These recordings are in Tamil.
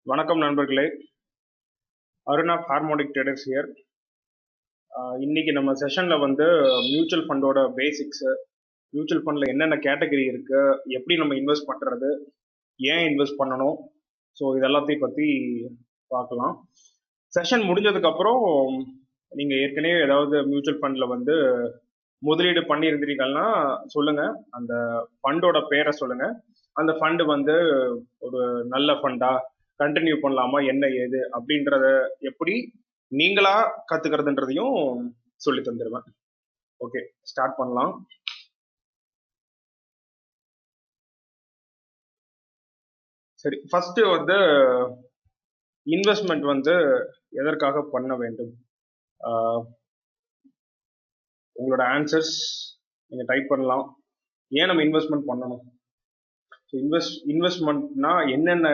வணக்கம் நண்பர்களே. Arun of harmonic traders here. இன்னைக்கு நம்ம செஷன்ல வந்து மியூச்சுவல் ஃபண்டோட பேசிக்ஸ், மியூச்சுவல் ஃபண்ட்ல என்னென்ன கேட்டகரி இருக்கு, எப்படி நம்ம இன்வெஸ்ட் பண்றது, ஏன் இன்வெஸ்ட் பண்ணணும், ஸோ இதெல்லாத்தையும் பத்தி பார்க்கலாம். செஷன் முடிஞ்சதுக்கு அப்புறம் நீங்க ஏற்கனவே ஏதாவது மியூச்சுவல் ஃபண்ட்ல வந்து முதலீடு பண்ணியிருந்தீங்கன்னா சொல்லுங்க, அந்த ஃபண்டோட பேரை சொல்லுங்க. அந்த ஃபண்டு வந்து ஒரு நல்ல ஃபண்டா, கண்டினியூ பண்ணலாமா, என்ன ஏது அப்படின்றத எப்படி நீங்களா கத்துக்கிறதுன்றதையும் சொல்லி தந்துடுவேன். ஓகே, ஸ்டார்ட் பண்ணலாம். சரி, ஃபர்ஸ்ட் வந்து இன்வெஸ்ட்மெண்ட் வந்து எதற்காக பண்ண வேண்டும்? உங்களோட ஆன்சர்ஸ் நீங்க டைப் பண்ணலாம். ஏன் நம்ம இன்வெஸ்ட்மெண்ட் பண்ணணும்? இன்வெஸ்ட்மெண்ட்னா என்னென்ன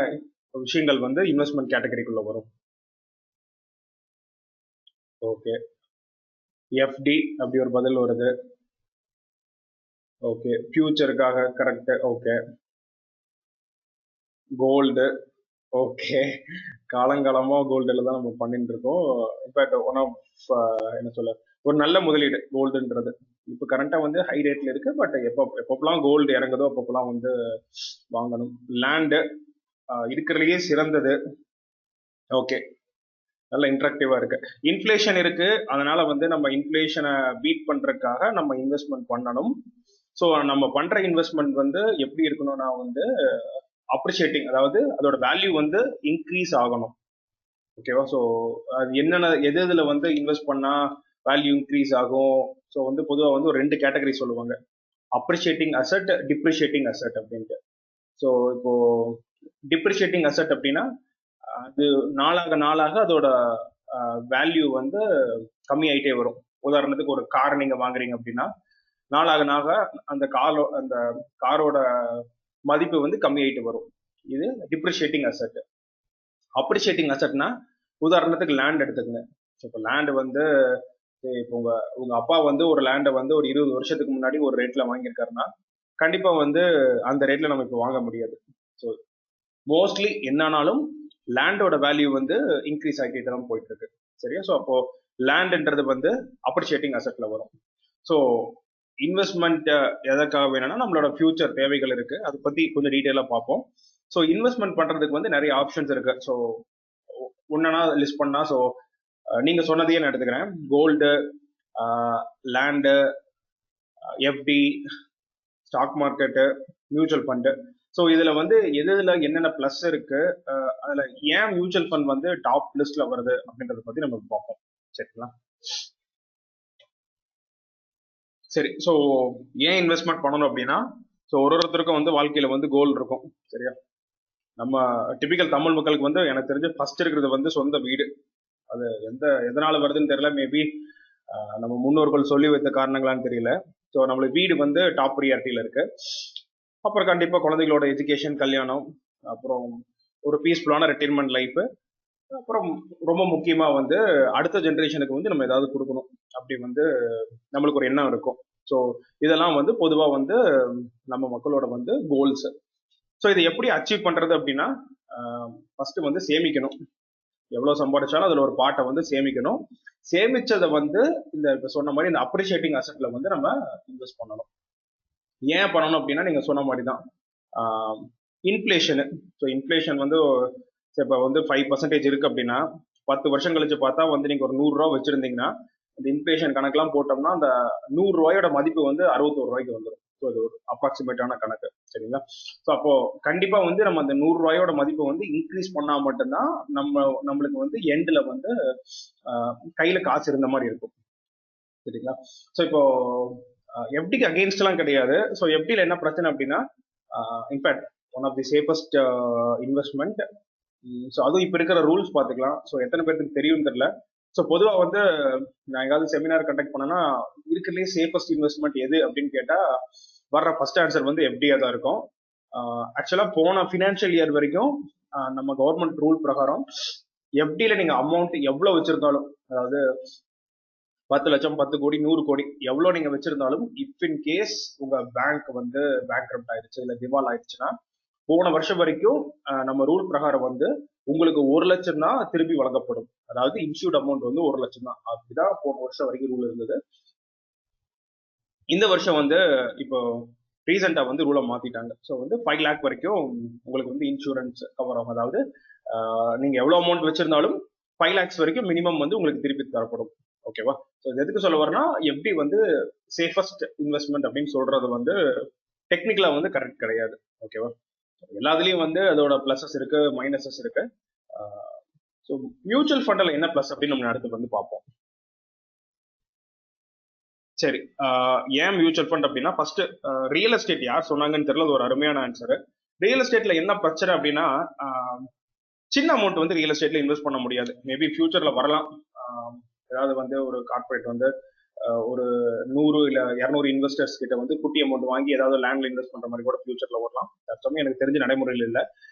விஷயங்கள் வந்து இன்வெஸ்ட்மெண்ட் கேட்டகரிக்குள்ள வரும்? ஓகே, எஃப்டி அப்படி ஒரு பதில் வருது. ஓகே, ஃபியூச்சருக்காக கரெக்ட். Okay, gold. ஓகே, காலங்காலமா கோல்டுல தான் நம்ம பண்ணிட்டு இருக்கோம். இன்ஃபேக்ட் ஒன் ஆஃப் என்ன சொல்ல, ஒரு நல்ல முதலீடு கோல்டுன்றது. இப்போ கரண்டா வந்து ஹை ரேட்ல இருக்கு, பட் எப்பப்பெல்லாம் கோல்டு இறங்குதோ அப்பப்பெல்லாம் வந்து வாங்கணும். லேண்டு இருக்கிறதுலயே சிறந்தது. ஓகே, நல்ல இன்ட்ராக்டிவா இருக்கு. இன்ஃபிளேஷன் இருக்கு, அதனால வந்து நம்ம இன்ஃபிளேஷனை பீட் பண்றதுக்காக நம்ம இன்வெஸ்ட்மெண்ட் பண்ணணும். ஸோ நம்ம பண்ற இன்வெஸ்ட்மெண்ட் வந்து எப்படி இருக்கணும்னா வந்து அப்ரிஷியேட்டிங், அதாவது அதோட வேல்யூ வந்து இன்க்ரீஸ் ஆகணும். ஓகேவா? ஸோ அது என்னென்ன எது இதில் வந்து இன்வெஸ்ட் பண்ணா வேல்யூ இன்க்ரீஸ் ஆகும்? ஸோ வந்து பொதுவாக வந்து ஒரு ரெண்டு கேட்டகரி சொல்லுவாங்க, அப்ரிஷியேட்டிங் அசட், டிப்ரிஷியேட்டிங் அசட் அப்படின்ட்டு. ஸோ இப்போ டிப்ரிஷியேட்டிங் அசட் அப்படின்னா அது நாளாக நாளாக அதோட வேல்யூ வந்து கம்மியாயிட்டே வரும். உதாரணத்துக்கு ஒரு கார் நீங்க வாங்குறீங்க அப்படின்னா நாளாக நாளாக அந்த காரோட மதிப்பு வந்து கம்மியாயிட்டு வரும். இது டிப்ரிஷியேட்டிங் அசட். அப்ரிஷியேட்டிங் அசட்னா உதாரணத்துக்கு லேண்ட் எடுத்துக்கங்க. இப்போ லேண்ட் வந்து இப்போ உங்க அப்பா வந்து ஒரு லேண்டை வந்து ஒரு 20 வருஷத்துக்கு முன்னாடி ஒரு ரேட்ல வாங்கியிருக்காருன்னா கண்டிப்பா வந்து அந்த ரேட்ல நம்ம இப்போ வாங்க முடியாது. ஸோ மோஸ்ட்லி என்னானாலும் லேண்டோட வேல்யூ வந்து இன்க்ரீஸ் ஆகிட்டே தான் போயிட்டு இருக்கு. சரியா? ஸோ அப்போ லேண்ட்ன்றது வந்து அப்ரிஷியேட்டிங் அசட்ல வரும். ஸோ இன்வெஸ்ட்மெண்ட் எதற்காக வேணும்னா நம்மளோட ஃபியூச்சர் தேவைகள் இருக்கு, அதை பத்தி கொஞ்சம் டீட்டெயிலாக பார்ப்போம். ஸோ இன்வெஸ்ட்மெண்ட் பண்றதுக்கு வந்து நிறைய ஆப்ஷன்ஸ் இருக்கு. ஸோ ஒன்னா லிஸ்ட் பண்ணா, ஸோ நீங்க சொன்னதையே நான் எடுத்துக்கிறேன். Gold, land, FD, stock market, mutual fund. So இதுல வந்து எதுல என்னென்ன பிளஸ் இருக்கு, அதுல ஏன் மியூச்சுவல் ஃபண்ட் வந்து டாப் லிஸ்ட்ல வருது அப்படின்றத பத்தி நம்ம பார்ப்போம். சரிங்களா? சரி, ஸோ ஏன் இன்வெஸ்ட்மெண்ட் பண்ணணும் அப்படின்னா, ஸோ ஒருத்தருக்கும் வந்து வாழ்க்கையில வந்து கோல் இருக்கும். சரியா? நம்ம டிபிக்கல் தமிழ் மக்களுக்கு வந்து எனக்கு தெரிஞ்சு ஃபர்ஸ்ட் இருக்கிறது வந்து சொந்த வீடு. அது எதனால வருதுன்னு தெரியல, மேபி நம்ம முன்னோர்கள் சொல்லி வைத்த காரணங்களான்னு தெரியல. ஸோ நம்மளுக்கு வீடு வந்து டாப் ப்ரியாரிட்டியில இருக்கு. அப்புறம் கண்டிப்பா குழந்தைகளோட எஜுகேஷன், கல்யாணம், அப்புறம் ஒரு பீஸ்ஃபுல்லான ரிட்டைர்மெண்ட் லைஃப், அப்புறம் ரொம்ப முக்கியமா வந்து அடுத்த ஜென்ரேஷனுக்கு வந்து நம்ம ஏதாவது கொடுக்கணும் அப்படி வந்து நம்மளுக்கு ஒரு எண்ணம் இருக்கும். ஸோ இதெல்லாம் வந்து பொதுவா வந்து நம்ம மக்களோட வந்து கோல்ஸ். ஸோ இதை எப்படி அச்சீவ் பண்றது அப்படின்னா, ஃபர்ஸ்ட் வந்து சேமிக்கணும். எவ்வளவு சம்பாதிச்சாலும் அதுல ஒரு பாட்டை வந்து சேமிக்கணும். சேமிச்சதை வந்து இப்ப சொன்ன மாதிரி இந்த அப்ரிஷியேட்டிங் அசெட்ல வந்து நம்ம இன்வெஸ்ட் பண்ணணும். ஏன் பண்ணணும் அப்படின்னா, நீங்க சொன்ன மாதிரி தான் இன்ஃபிளேஷனு. ஸோ இன்ஃபிளேஷன் வந்து இப்போ வந்து 5% இருக்கு அப்படின்னா 10 வருஷம் கழிச்சு பார்த்தா வந்து நீங்க ஒரு 100 ரூபா வச்சிருந்தீங்கன்னா இந்த இன்ஃபிளேஷன் கணக்கெல்லாம் போட்டோம்னா அந்த 100 ரூபாயோட மதிப்பு வந்து 61 ரூபாய்க்கு வந்துடும். ஸோ இது ஒரு அப்ராக்சிமேட்டான கணக்கு. சரிங்களா? ஸோ அப்போ கண்டிப்பா வந்து நம்ம அந்த 100 ரூபாயோட மதிப்பை வந்து இன்க்ரீஸ் பண்ணா மட்டும்தான் நம்மளுக்கு வந்து எண்ட்ல வந்து கையில காசு இருந்த மாதிரி இருக்கும். சரிங்களா? ஸோ இப்போ எஃப்டிக்கு அகெயின்ஸ்ட் எல்லாம் கிடையாது. ஸோ எஃப்டியில் என்ன பிரச்சனை அப்படின்னா, in fact one of the safest investment. So அதுவும் இப்போ இருக்கிற ரூல்ஸ் பார்த்துக்கலாம். ஸோ எத்தனை பேருக்கு தெரியும் தெரியல. ஸோ பொதுவாக வந்து நான் எங்காவது செமினார் கண்டக்ட் பண்ணேன்னா இருக்கிறதுலே சேஃபஸ்ட் இன்வெஸ்ட்மெண்ட் எது அப்படின்னு கேட்டால் வர்ற ஃபர்ஸ்ட் ஆன்சர் வந்து எஃப்டியாக தான் இருக்கும். ஆக்சுவலாக போன ஃபினான்ஷியல் இயர் வரைக்கும் நம்ம கவர்மெண்ட் ரூல் பிரகாரம் எஃப்டியில் நீங்கள் அமௌண்ட் எவ்வளோ வச்சிருந்தாலும், அதாவது 10 லட்சம், 10 கோடி, 100 கோடி எவ்வளோ நீங்க வச்சிருந்தாலும், இஃப் இன் கேஸ் உங்க பேங்க் வந்து பேங்க்ரப்ட் ஆயிடுச்சு, இல்லை திவால் ஆயிடுச்சுன்னா போன வருஷம் வரைக்கும் நம்ம ரூல் பிரகாரம் வந்து உங்களுக்கு 1 லட்சம் தான் திருப்பி வழங்கப்படும். அதாவது இன்சூர்ட் அமௌண்ட் வந்து 1 லட்சம் தான். அப்படிதான் போன வருஷம் வரைக்கும் ரூல் இருந்தது. இந்த வருஷம் வந்து இப்போ ரீசெண்டா வந்து ரூலை மாத்திட்டாங்க. ஸோ வந்து 5 லேக் வரைக்கும் உங்களுக்கு வந்து இன்சூரன்ஸ் கவர் ஆகும். அதாவது நீங்க எவ்வளவு அமௌண்ட் வச்சிருந்தாலும் 5 லேக்ஸ் வரைக்கும் மினிமம் வந்து உங்களுக்கு திருப்பி தரப்படும். ஓகேவா? ஸோ இது எதுக்கு சொல்ல வரேன்னா, எப்படி வந்து சேஃபஸ்ட் இன்வெஸ்ட்மெண்ட் அப்படின்னு சொல்றது வந்து டெக்னிக்கலா வந்து கரெக்ட் கிடையாது. ஓகேவா? எல்லாத்துலயும் வந்து அதோட பிளஸஸ் இருக்கு, மைனஸஸ் இருக்கு. ஸோ மியூச்சுவல் ஃபண்டில் என்ன பிளஸ் அப்படின்னு நம்ம அடுத்து வந்து பார்ப்போம். சரி, ஏன் மியூச்சுவல் ஃபண்ட் அப்படின்னா, ஃபர்ஸ்ட் ரியல் எஸ்டேட் யார் சொன்னாங்கன்னு தெரியல, அது ஒரு அருமையான ஆன்சர். ரியல் எஸ்டேட்ல என்ன பிரச்சனை அப்படின்னா, சின்ன அமௌண்ட் வந்து ரியல் எஸ்டேட்ல இன்வெஸ்ட் பண்ண முடியாது. மேபி ஃபியூச்சர்ல வரலாம். ஏதாவது வந்து ஒரு கார்பரேட் வந்து ஒரு 100 இல்ல 200 இன்வெஸ்டர்ஸ் கிட்ட வந்து குட்டி அமௌண்ட் வாங்கி ஏதாவது லேண்ட்ல இன்வெஸ்ட் பண்ற மாதிரி கூட ஃபியூச்சர்ல வரலாம். தற்சமயம் எனக்கு தெரிஞ்ச நடைமுறையில் இல்லை.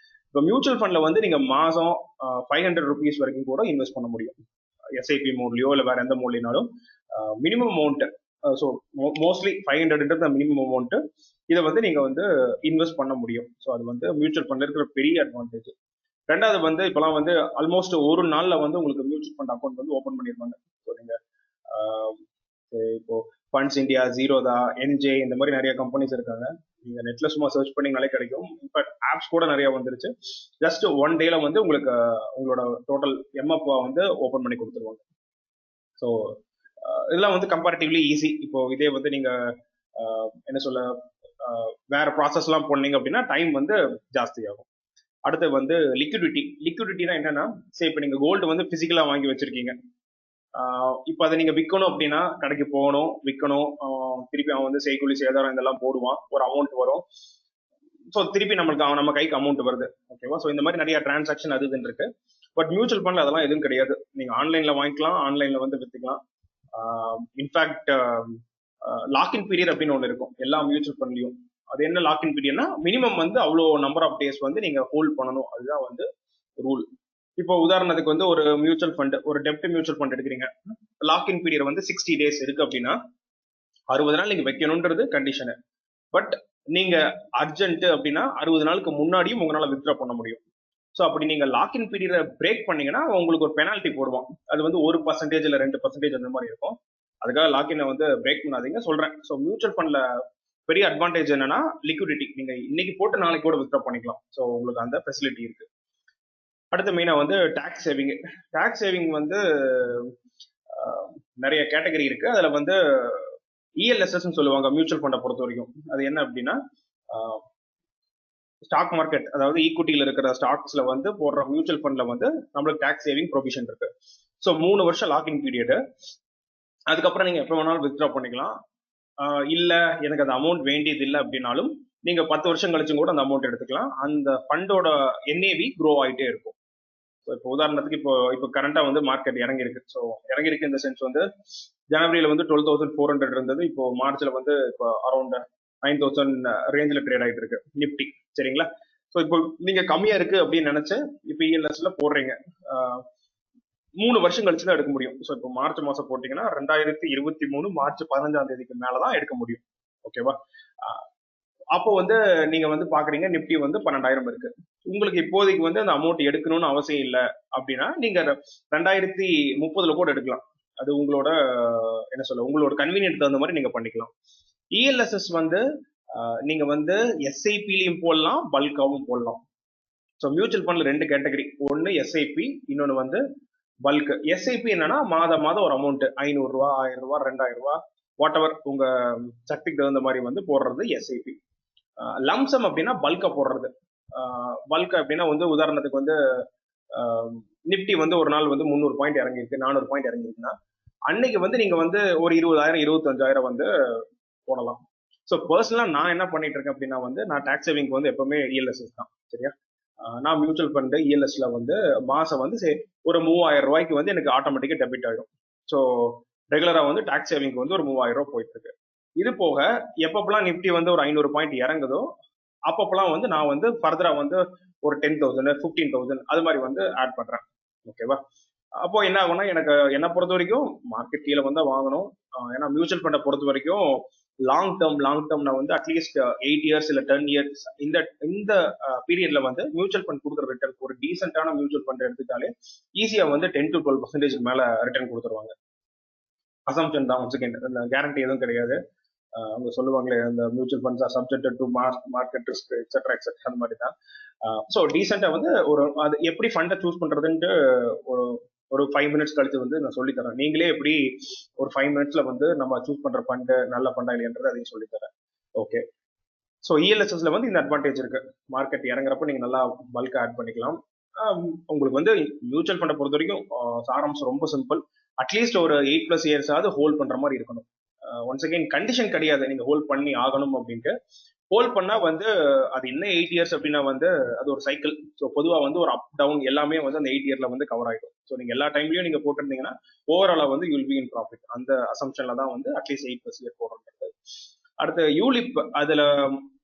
இப்போ மியூச்சுவல் ஃபண்ட்ல வந்து நீங்க மாசம் 500 rupees வரைக்கும் கூட இன்வெஸ்ட் பண்ண முடியும். எஸ்ஐபி மோட்லயோ இல்லை வேற எந்த மோட்லினாலும் minimum amount. So mostly 500 minimum amount. இதை வந்து நீங்க வந்து இன்வெஸ்ட் பண்ண முடியும். ஸோ அது வந்து மியூச்சுவல் ஃபண்ட்ல இருக்கிற பெரிய அட்வான்டேஜ். ரெண்டாவது வந்து இப்பெல்லாம் வந்து ஆல்மோஸ்ட் ஒரு நாள்ல வந்து உங்களுக்கு மியூச்சுவல் ஃபண்ட் அக்கௌண்ட் வந்து ஓப்பன் பண்ணிருப்பாங்க. ஸோ நீங்க இப்போ ஃபண்ட்ஸ் இந்தியா, ஜீரோதா, என்ஜே இந்த மாதிரி நிறைய கம்பெனிஸ் இருக்காங்க. நீங்க நெட்ல சும்மா சர்ச் பண்ணீங்கனாலே கிடைக்கும். பட் ஆப்ஸ் கூட நிறைய வந்துருச்சு. ஜஸ்ட் 1 டேல வந்து உங்களுக்கு உங்களோட டோட்டல் எம்எஃப் வந்து ஓப்பன் பண்ணி கொடுத்துருவாங்க. ஸோ இதெல்லாம் வந்து கம்பேரிட்டிவ்லி ஈஸி. இப்போ இதே வந்து நீங்க என்ன சொல்ல வேற ப்ராசஸ் எல்லாம் போனீங்க அப்படின்னா டைம் வந்து ஜாஸ்தி ஆகும். அடுத்து வந்து லிக்விடிட்டினா என்னன்னா, சரி இப்போ நீங்க கோல்டு வந்து பிசிக்கலா வாங்கி வச்சிருக்கீங்க. இப்போ அதை நீங்க விற்கணும் அப்படின்னா கடைக்கு போகணும், விற்கணும், திருப்பி அவன் வந்து செய்கூலி சேதாரம் இதெல்லாம் போடுவான், ஒரு அமௌண்ட் வரும். ஸோ திருப்பி நம்மளுக்கு நம்ம கைக்கு அமௌண்ட் வருது. ஓகேவா? ஸோ இந்த மாதிரி நிறைய டிரான்சாக்ஷன் அது இதுன்னு இருக்கு. பட் மியூச்சுவல் ஃபண்ட்ல அதெல்லாம் எதுவும் கிடையாது. நீங்க ஆன்லைன்ல வாங்கிக்கலாம், ஆன்லைன்ல வந்து வித்துக்கலாம். இன்ஃபேக்ட் லாக்இன் பீரியட் அப்படின்னு ஒன்று இருக்கும் எல்லா மியூச்சுவல் ஃபண்ட்லயும். அது என்ன லாக்இன் பீரியட்னா, மினிமம் வந்து அவ்வளோ நம்பர் ஆஃப் டேஸ் வந்து நீங்க ஹோல்ட் பண்ணணும். அதுதான் வந்து ரூல். இப்போ உதாரணத்துக்கு வந்து ஒரு மியூச்சுவல் ஃபண்ட், ஒரு டெப்ட் மியூச்சுவல் ஃபண்ட் எடுக்கிறீங்க. லாக்இன் பீரியட் வந்து 60 days இருக்கு அப்படின்னா 60 நாள் நீங்க வைக்கணும்ன்றது கண்டிஷனு. பட் நீங்க அர்ஜென்ட் அப்படின்னா 60 நாளுக்கு முன்னாடியும் உங்களால வித்ட்ரா பண்ண முடியும். ஸோ அப்படி நீங்க லாக்இன் பீரியட பிரேக் பண்ணீங்கன்னா உங்களுக்கு ஒரு பெனால்ட்டி போடுவான். அது வந்து 1% இல்லை 2% அந்த மாதிரி இருக்கும். அதுக்காக லாக்இனை வந்து பிரேக் பண்ணாதீங்க சொல்றேன். ஸோ மியூச்சுவல் ஃபண்ட்ல பெரிய அட்வான்டேஜ் என்னன்னா லிக்விடிட்டி. நீங்க இன்னைக்கு போட்டு நாளைக்கு கூட வித்ட்ரா பண்ணிக்கலாம். ஸோ உங்களுக்கு அந்த ஃபெசிலிட்டி இருக்கு. அடுத்த மெயினா வந்து டாக்ஸ் சேவிங். டாக்ஸ் சேவிங் வந்து நிறைய கேட்டகரி இருக்கு. அதுல வந்து இஎல்எஸ்எஸ் சொல்லுவாங்க மியூச்சுவல் ஃபண்டை பொறுத்த வரைக்கும். அது என்ன அப்படின்னா, ஸ்டாக் மார்க்கெட், அதாவது ஈக்விட்டியில இருக்கிற ஸ்டாக்ஸ்ல வந்து போடுற மியூச்சுவல் ஃபண்ட்ல வந்து நம்மளுக்கு டாக்ஸ் சேவிங் ப்ரொவிஷன் இருக்கு. ஸோ 3 வருஷம் லாக்இன் பீரியடு. அதுக்கப்புறம் நீங்க எப்போ வேணாலும் வித்ட்ரா பண்ணிக்கலாம். இல்ல எனக்கு அந்த அமௌண்ட் வேண்டியது இல்லை அப்படின்னாலும் நீங்க 10 வருஷம் கழிச்சும் கூட அந்த அமௌண்ட் எடுத்துக்கலாம். அந்த ஃபண்டோட என்ஏவி க்ரோ ஆகிட்டே இருக்கும். இப்போ உதாரணத்துக்கு இப்போ கரண்டா வந்து மார்க்கெட் இறங்கிருக்கு. ஸோ இறங்கிருக்கு இந்த சென்ஸ் வந்து ஜனவரியில வந்து 12,400 இருந்தது. இப்போ மார்ச்ல வந்து இப்போ அரௌண்ட் 9,000 ரேஞ்சில் ட்ரேட் ஆகிட்டு இருக்கு நிப்டி. சரிங்களா? ஸோ இப்போ நீங்க கம்மியா இருக்கு அப்படின்னு நினைச்சு இப்போ இஎல்எஸ்ல போடுறீங்க. 3 வருஷம் கழிச்சு தான் எடுக்க முடியும். ஸோ இப்போ மார்ச் மாசம் போட்டீங்கன்னா 2023 மார்ச் 15ஆம் தேதிக்கு மேலதான் எடுக்க முடியும். ஓகேவா? அப்போ வந்து நீங்க வந்து பாக்குறீங்க நிப்டி வந்து 12,000 இருக்கு. உங்களுக்கு இப்போதைக்கு வந்து அந்த அமௌண்ட் எடுக்கணும்னு அவசியம் இல்லை அப்படின்னா நீங்க 2030 கூட எடுக்கலாம். அது உங்களோட என்ன சொல்ல உங்களோட கன்வீனியன்ட் தகுந்த மாதிரி நீங்க பண்ணிக்கலாம். இஎல்எஸ்எஸ் வந்து நீங்க வந்து எஸ்ஐபிலையும் போடலாம், பல்காவும் போடலாம். ஸோ மியூச்சுவல் ஃபண்ட்ல 2 கேட்டகரி. ஒன்னு எஸ்ஐபி, இன்னொன்னு வந்து பல்க். எஸ்ஐபி என்னன்னா மாதம் ஒரு அமௌண்ட் 500 ரூபா, 1000 ரூபா, 2000 ரூபா, வாட் எவர் உங்க சக்திக்கு தகுந்த மாதிரி வந்து போடுறது எஸ்ஐபி. லம்சம் அப்படின்னா பல்கா போடுறது. பல்க் அப்படின்னா வந்து உதாரணத்துக்கு வந்து நிப்டி வந்து ஒரு நாள் வந்து 300 பாயிண்ட் இறங்கிருக்கு, 400 பாயிண்ட் இறங்கிருக்குன்னா அன்னைக்கு வந்து நீங்க வந்து ஒரு 20,000 25,000 வந்து போடலாம். ஸோ பர்சனலா நான் என்ன பண்ணிட்டு இருக்கேன் அப்படின்னா வந்து நான் டாக்ஸ் சேவிங் வந்து எப்பவுமே இஎல்எஸ்எஸ் தான். சரியா? நான் மியூச்சுவல் ஃபண்ட் இஎல்எஸ்ல வந்து மாசம் வந்து ஒரு 3,000 ரூபாய்க்கு வந்து எனக்கு ஆட்டோமேட்டிக்கா டெபிட் ஆயிடும். ஸோ ரெகுலரா வந்து டாக்ஸ் சேவிங் வந்து ஒரு 3,000 ரூபாய் போயிட்டு இருக்கு. இது போக எப்பப்பெல்லாம் நிப்டி வந்து ஒரு 500 பாயிண்ட் இறங்குதோ அப்பப்பெல்லாம் வந்து நான் வந்து ஃபர்தரா வந்து ஒரு 10,000 15,000 அது மாதிரி வந்து ஆட் பண்றேன். ஓகேவா? அப்போ என்ன ஆகும்னா, எனக்கு என்ன பொறுத்த வரைக்கும் மார்க்கெட் கீழே வந்தா வாங்கணும். ஏன்னா மியூச்சுவல் ஃபண்டை பொறுத்த வரைக்கும் லாங் டேர்ம்னா வந்து அட்லீஸ்ட் 8 இயர்ஸ் இல்ல 10 இயர்ஸ் இந்த இந்த பீரியட்ல வந்து மியூச்சுவல் ஃபண்ட் கொடுக்குற ரிட்டர்ன் ஒரு டீசென்டான மியூச்சுவல் ஃபண்ட் எடுத்துட்டாலே ஈஸியா வந்து 10 to 12% மேல ரிட்டர்ன் கொடுத்துருவாங்க. அசம்ஷன் தான், ஒன்ஸ் அகேன் கேரண்டி எதுவும் கிடையாது. அவங்க சொல்லுவாங்களே இந்த mutual funds R subjected to market risk etcetera etcetera அந்த மாதிரி தான். ஸோ டீசெண்டா வந்து ஒரு அது எப்படி ஃபண்டை சூஸ் பண்றதுன்ட்டு ஒரு ஒரு 5 மினிட்ஸ் கழிச்சு வந்து நான் சொல்லித்தரேன். நீங்களே எப்படி ஒரு 5 மினிட்ஸ்ல வந்து நம்ம சூஸ் பண்ற ஃபண்டு நல்ல ஃபண்டா இல்லையன்றது அதையும் சொல்லித்தரேன். ஓகே. ஸோ இஎல்எஸ்எஸ்ல வந்து இந்த அட்வான்டேஜ் இருக்கு. மார்க்கெட் இறங்குறப்ப நீங்க நல்லா பல்கா ஆட் பண்ணிக்கலாம். உங்களுக்கு வந்து மியூச்சுவல் ஃபண்டை பொறுத்த வரைக்கும் சாராம்சம் ரொம்ப சிம்பிள். அட்லீஸ்ட் ஒரு 8+ இயர்ஸ் ஆகுது ஹோல்ட் பண்ற மாதிரி இருக்கணும். ஒன்ஸ் அகெயின் கண்டிஷன் கிடையாது நீங்க ஹோல்ட் பண்ணி ஆகணும் அப்படின்ட்டு. ஹோல்ட் பண்ணா வந்து அது என்ன 8 இயர்ஸ் அப்படின்னா வந்து அது ஒரு சைக்கிள். ஸோ பொதுவா வந்து ஒரு அப் டவுன் எல்லாமே வந்து அந்த 8 இயர்ல வந்து கவர் ஆகிடும். ஸோ நீங்க எல்லா டைம்லயும் நீங்க போட்டிருந்தீங்கன்னா ஓவராலா வந்து யூல் பி இன் ப்ராஃபிட். அந்த அசம்ஷன்ல தான் வந்து அட்லீஸ்ட் 8+ இயர் போடுறது. அடுத்து யூலிப் அதுல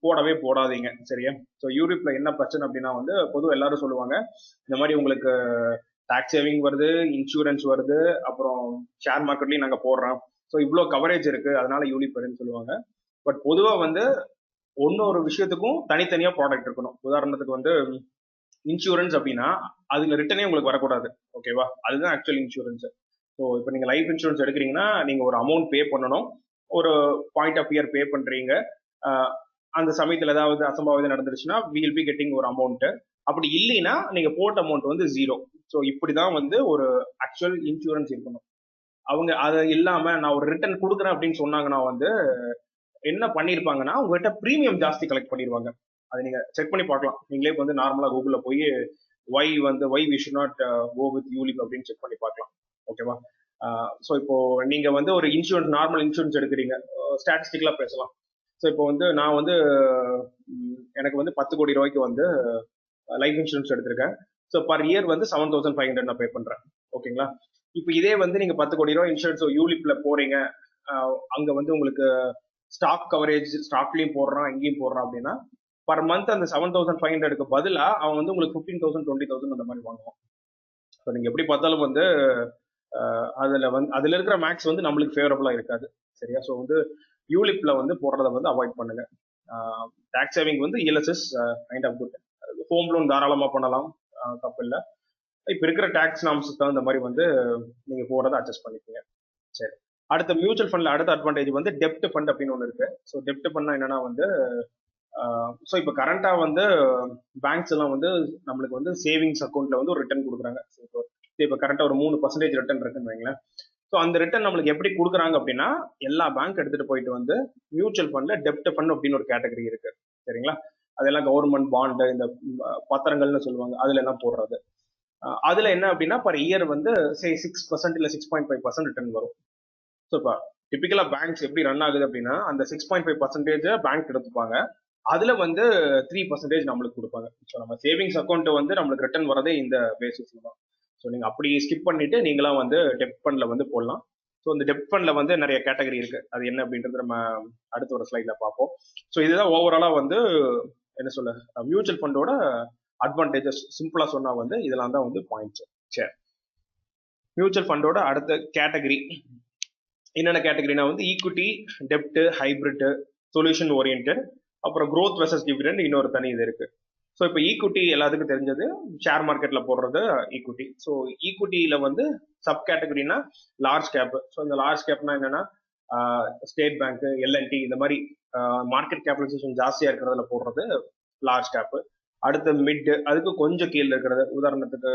போடவே போடாதீங்க, சரியா? ஸோ யூலிப்ல என்ன பிரச்சனை அப்படின்னா வந்து பொதுவாக எல்லாரும் சொல்லுவாங்க இந்த மாதிரி உங்களுக்கு டாக்ஸ் சேவிங் வருது, இன்சூரன்ஸ் வருது, அப்புறம் ஷேர் மார்க்கெட்லயும் நாங்க போடுறோம், ஸோ இவ்வளோ கவரேஜ் இருக்கு அதனால யூலிப் வருதுன்னு சொல்லுவாங்க. பட் பொதுவா வந்து ஒன்னொரு விஷயத்துக்கும் தனித்தனியா ப்ராடக்ட் இருக்கணும். உதாரணத்துக்கு வந்து இன்சூரன்ஸ் அப்படின்னா அதுல ரிட்டனே உங்களுக்கு வரக்கூடாது, ஓகேவா? அதுதான் ஆக்சுவல் இன்சூரன்ஸ். ஸோ இப்போ நீங்க லைஃப் இன்சூரன்ஸ் எடுக்கிறீங்கன்னா நீங்க ஒரு அமௌண்ட் பே பண்ணணும், ஒரு பாயிண்ட் ஆஃப் இயர் பே பண்றீங்க. அந்த சமயத்துல ஏதாவது அசம்பாவிதம் நடந்துருச்சுன்னா வில் பி கெட்டிங் ஒரு அமௌண்ட். அப்படி இல்லைன்னா நீங்க போட்ட அமௌண்ட் வந்து 0. ஸோ இப்படிதான் வந்து ஒரு ஆக்சுவல் இன்சூரன்ஸ் இருக்கணும். அவங்க அதை இல்லாம நான் ஒரு ரிட்டர்ன் கொடுக்குறேன் அப்படின்னு சொன்னாங்கன்னா வந்து என்ன பண்ணிருப்பாங்கன்னா உங்ககிட்ட ப்ரீமியம் ஜாஸ்தி கலெக்ட் பண்ணிடுவாங்க. அதை நீங்க செக் பண்ணி பார்க்கலாம். நீங்களே வந்து நார்மலா கூகுள்ல போய் why we should not go with ULIP அப்படின்னு செக் பண்ணி பார்க்கலாம், ஓகேவா? ஸோ இப்போ நீங்க வந்து ஒரு இன்சூரன்ஸ் நார்மல் இன்சூரன்ஸ் எடுக்கிறீங்க, ஸ்டாட்டிஸ்டிக்கலா பேசலாம். ஸோ இப்போ வந்து நான் வந்து எனக்கு வந்து 10 கோடி ரூபாய்க்கு வந்து லைஃப் இன்சூரன்ஸ் எடுத்திருக்கேன். ஸோ பர் இயர் வந்து 7,500 நான் பே பண்றேன், ஓகேங்களா? இப்போ இதே வந்து நீங்க 10 கோடி ரூபாய் இன்சூரன்ஸ் யூலிப்ல போறீங்க, அங்க வந்து உங்களுக்கு ஸ்டாக் கவரேஜ் ஸ்டாக்லயும் போடுறான் இங்கேயும் போடுறான் அப்படின்னா பர் மந்த் அந்த 7,500க்கு பதிலா அவன் வந்து உங்களுக்கு 15,000 20,000 அந்த மாதிரி வாங்குவான். ஸோ நீங்க எப்படி பார்த்தாலும் வந்து அதுல இருக்கிற மேக்ஸ் வந்து நம்மளுக்கு ஃபேவரபிளா இருக்காது, சரியா? ஸோ வந்து யூலிப்ல வந்து போடுறத வந்து அவாய்ட் பண்ணுங்க. டாக்ஸ் சேவிங் வந்து ELSS kind of good. Home loan தாராளமா பண்ணலாம், தப்பு இல்லை. இப்ப இருக்கிற டாக்ஸ் நாம்ஸுக்கு தகுந்த மாதிரி வந்து நீங்க போடுறத அட்ஜஸ்ட் பண்ணிக்கோங்க. சரி, அடுத்த மியூச்சுவல் ஃபண்ட்ல அடுத்த அட்வான்டேஜ் வந்து டெப்ட் ஃபண்ட் அப்படின்னு ஒன்று இருக்கு. ஸோ டெப்ட் ஃபண்ட்னா என்னன்னா வந்து ஸோ இப்போ கரண்டா வந்து பேங்க்ஸ் எல்லாம் வந்து நம்மளுக்கு வந்து சேவிங்ஸ் அக்கௌண்ட்ல வந்து ஒரு ரிட்டர்ன் கொடுக்குறாங்க. இப்போ கரண்டா ஒரு 3% ரிட்டர்ன் இருக்குன்னு வைங்களேன். ஸோ அந்த ரிட்டர்ன் நம்மளுக்கு எப்படி கொடுக்குறாங்க அப்படின்னா எல்லா பேங்க் எடுத்துட்டு போயிட்டு வந்து மியூச்சுவல் ஃபண்ட்ல டெப்ட் ஃபண்ட் அப்படின்னு ஒரு கேட்டகரி இருக்கு, சரிங்களா? அதெல்லாம் கவர்மெண்ட் பாண்டு இந்த பத்திரங்கள்னு சொல்லுவாங்க, அதுல எல்லாம் போடுறது. அதுல என்ன அப்படின்னா பர் இயர் வந்து 6% இல்ல 6.5% ரிட்டர்ன் வரும். ஸோ இப்போ டிபிக்கலா பேங்க்ஸ் எப்படி ரன் ஆகுது அப்படின்னா அந்த 6.5% பேங்க் எடுத்துப்பாங்க, அதுல வந்து 3% நம்மளுக்கு கொடுப்பாங்க. ஸோ நம்ம சேவிங்ஸ் அக்கௌண்ட் வந்து நம்மளுக்கு ரிட்டர்ன் வரதே இந்த பேசிஸ்ல தான். ஸோ நீங்க அப்படி ஸ்கிப் பண்ணிட்டு நீங்களாம் வந்து டெப்ட் ஃபண்ட்ல வந்து போடலாம். ஸோ இந்த டெப்ட் ஃபண்ட்ல வந்து நிறைய கேட்டகரி இருக்கு, அது என்ன அப்படின்றது நம்ம அடுத்த ஒரு ஸ்லைட்ல பார்ப்போம். ஸோ இதுதான் ஓவராலா வந்து என்ன சொல்ல மியூச்சுவல் ஃபண்டோட அட்வான்டேஜஸ். சிம்பிளா சொன்னா வந்து இதெல்லாம் தான் வந்து பாயிண்ட்ஸ். சரி, மியூச்சுவல் ஃபண்டோட அடுத்த கேட்டகரி என்னென்ன கேட்டகரினா வந்து ஈக்விட்டி, டெப்ட், ஹைபிரிட், சொல்யூஷன் ஓரியன்ட், அப்புறம் growth வெர்சஸ் டிவிடெண்ட் இன்னொரு தனி இது இருக்கு. ஸோ இப்போ ஈக்விட்டி எல்லாத்துக்கும் தெரிஞ்சது, ஷேர் மார்க்கெட்ல போடுறது ஈக்விட்டி. ஸோ ஈக்விட்டியில வந்து சப் கேட்டகரினா லார்ஜ் கேப். ஸோ இந்த லார்ஜ் கேப்னா என்னன்னா ஸ்டேட் பேங்க், எல்என்டி இந்த மாதிரி மார்க்கெட் கேபிடலைசேஷன் ஜாஸ்தியா இருக்கிறதுல போடுறது லார்ஜ் கேப். அடுத்து மிட், அதுக்கு கொஞ்சம் கீழே இருக்கிறது, உதாரணத்துக்கு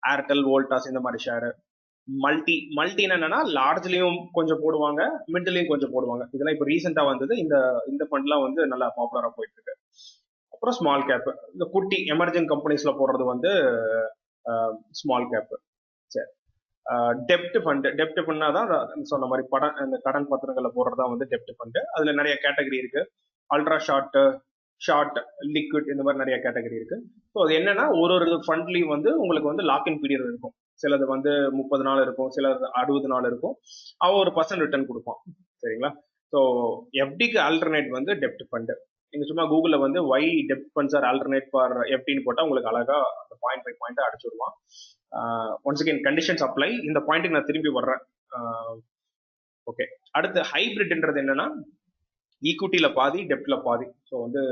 ஏர்டெல், வோல்டாஸ் இந்த மாதிரி ஷேர். மல்டின்னு என்னன்னா லார்ஜ்லயும் கொஞ்சம் போடுவாங்க, மிட்லயும் கொஞ்சம் போடுவாங்க. இதெல்லாம் இப்போ ரீசெண்டா வந்தது, இந்த ஃபண்ட்லாம் வந்து நல்லா பாப்புலரா போயிட்டு இருக்கு. அப்புறம் ஸ்மால் கேப், இந்த குட்டி எமர்ஜிங் கம்பெனிஸ்ல போடுறது வந்து ஸ்மால் கேப். சரி, டெப்ட் ஃபண்ட்னா தான் சொன்ன மாதிரி இந்த கடன் பத்திரங்களை போடுறதா வந்து டெப்ட் ஃபண்ட். அதுல நிறைய கேட்டகரி இருக்கு, அல்ட்ரா ஷார்ட், லிக்விட், இந்த மாதிரி நிறைய கேட்டகரி இருக்கு. ஸோ அது என்னன்னா ஒரு ஃபண்ட்லயும் வந்து உங்களுக்கு வந்து லாக்இன் பீரியட் இருக்கும். சிலது வந்து 30 நாள் இருக்கும், சிலது 60 நாள் இருக்கும். அவன் ஒரு % ரிட்டர்ன் கொடுப்பான், சரிங்களா? ஸோ எஃப்டிக்கு ஆல்டர்னேட் வந்து டெப்ட் ஃபண்ட். நீங்க சும்மா கூகுள்ல வந்து வை டெப்ட் ஃபண்ட்ஸ் ஆர் ஆல்டர்னேட் ஃபார் எஃப்டின்னு போட்டா உங்களுக்கு அழகா அந்த பாயிண்ட் பை பாயிண்ட் அடிச்சுடுவான். Once again conditions apply. இந்த பாயிண்ட்டுக்கு நான் திரும்பி வர்றேன். ஓகே, அடுத்து ஹைபிரிட்ன்றது என்னன்னா ஈக்விட்டியில பாதி, டெப்ட்ல பாதி. ஸோ வந்து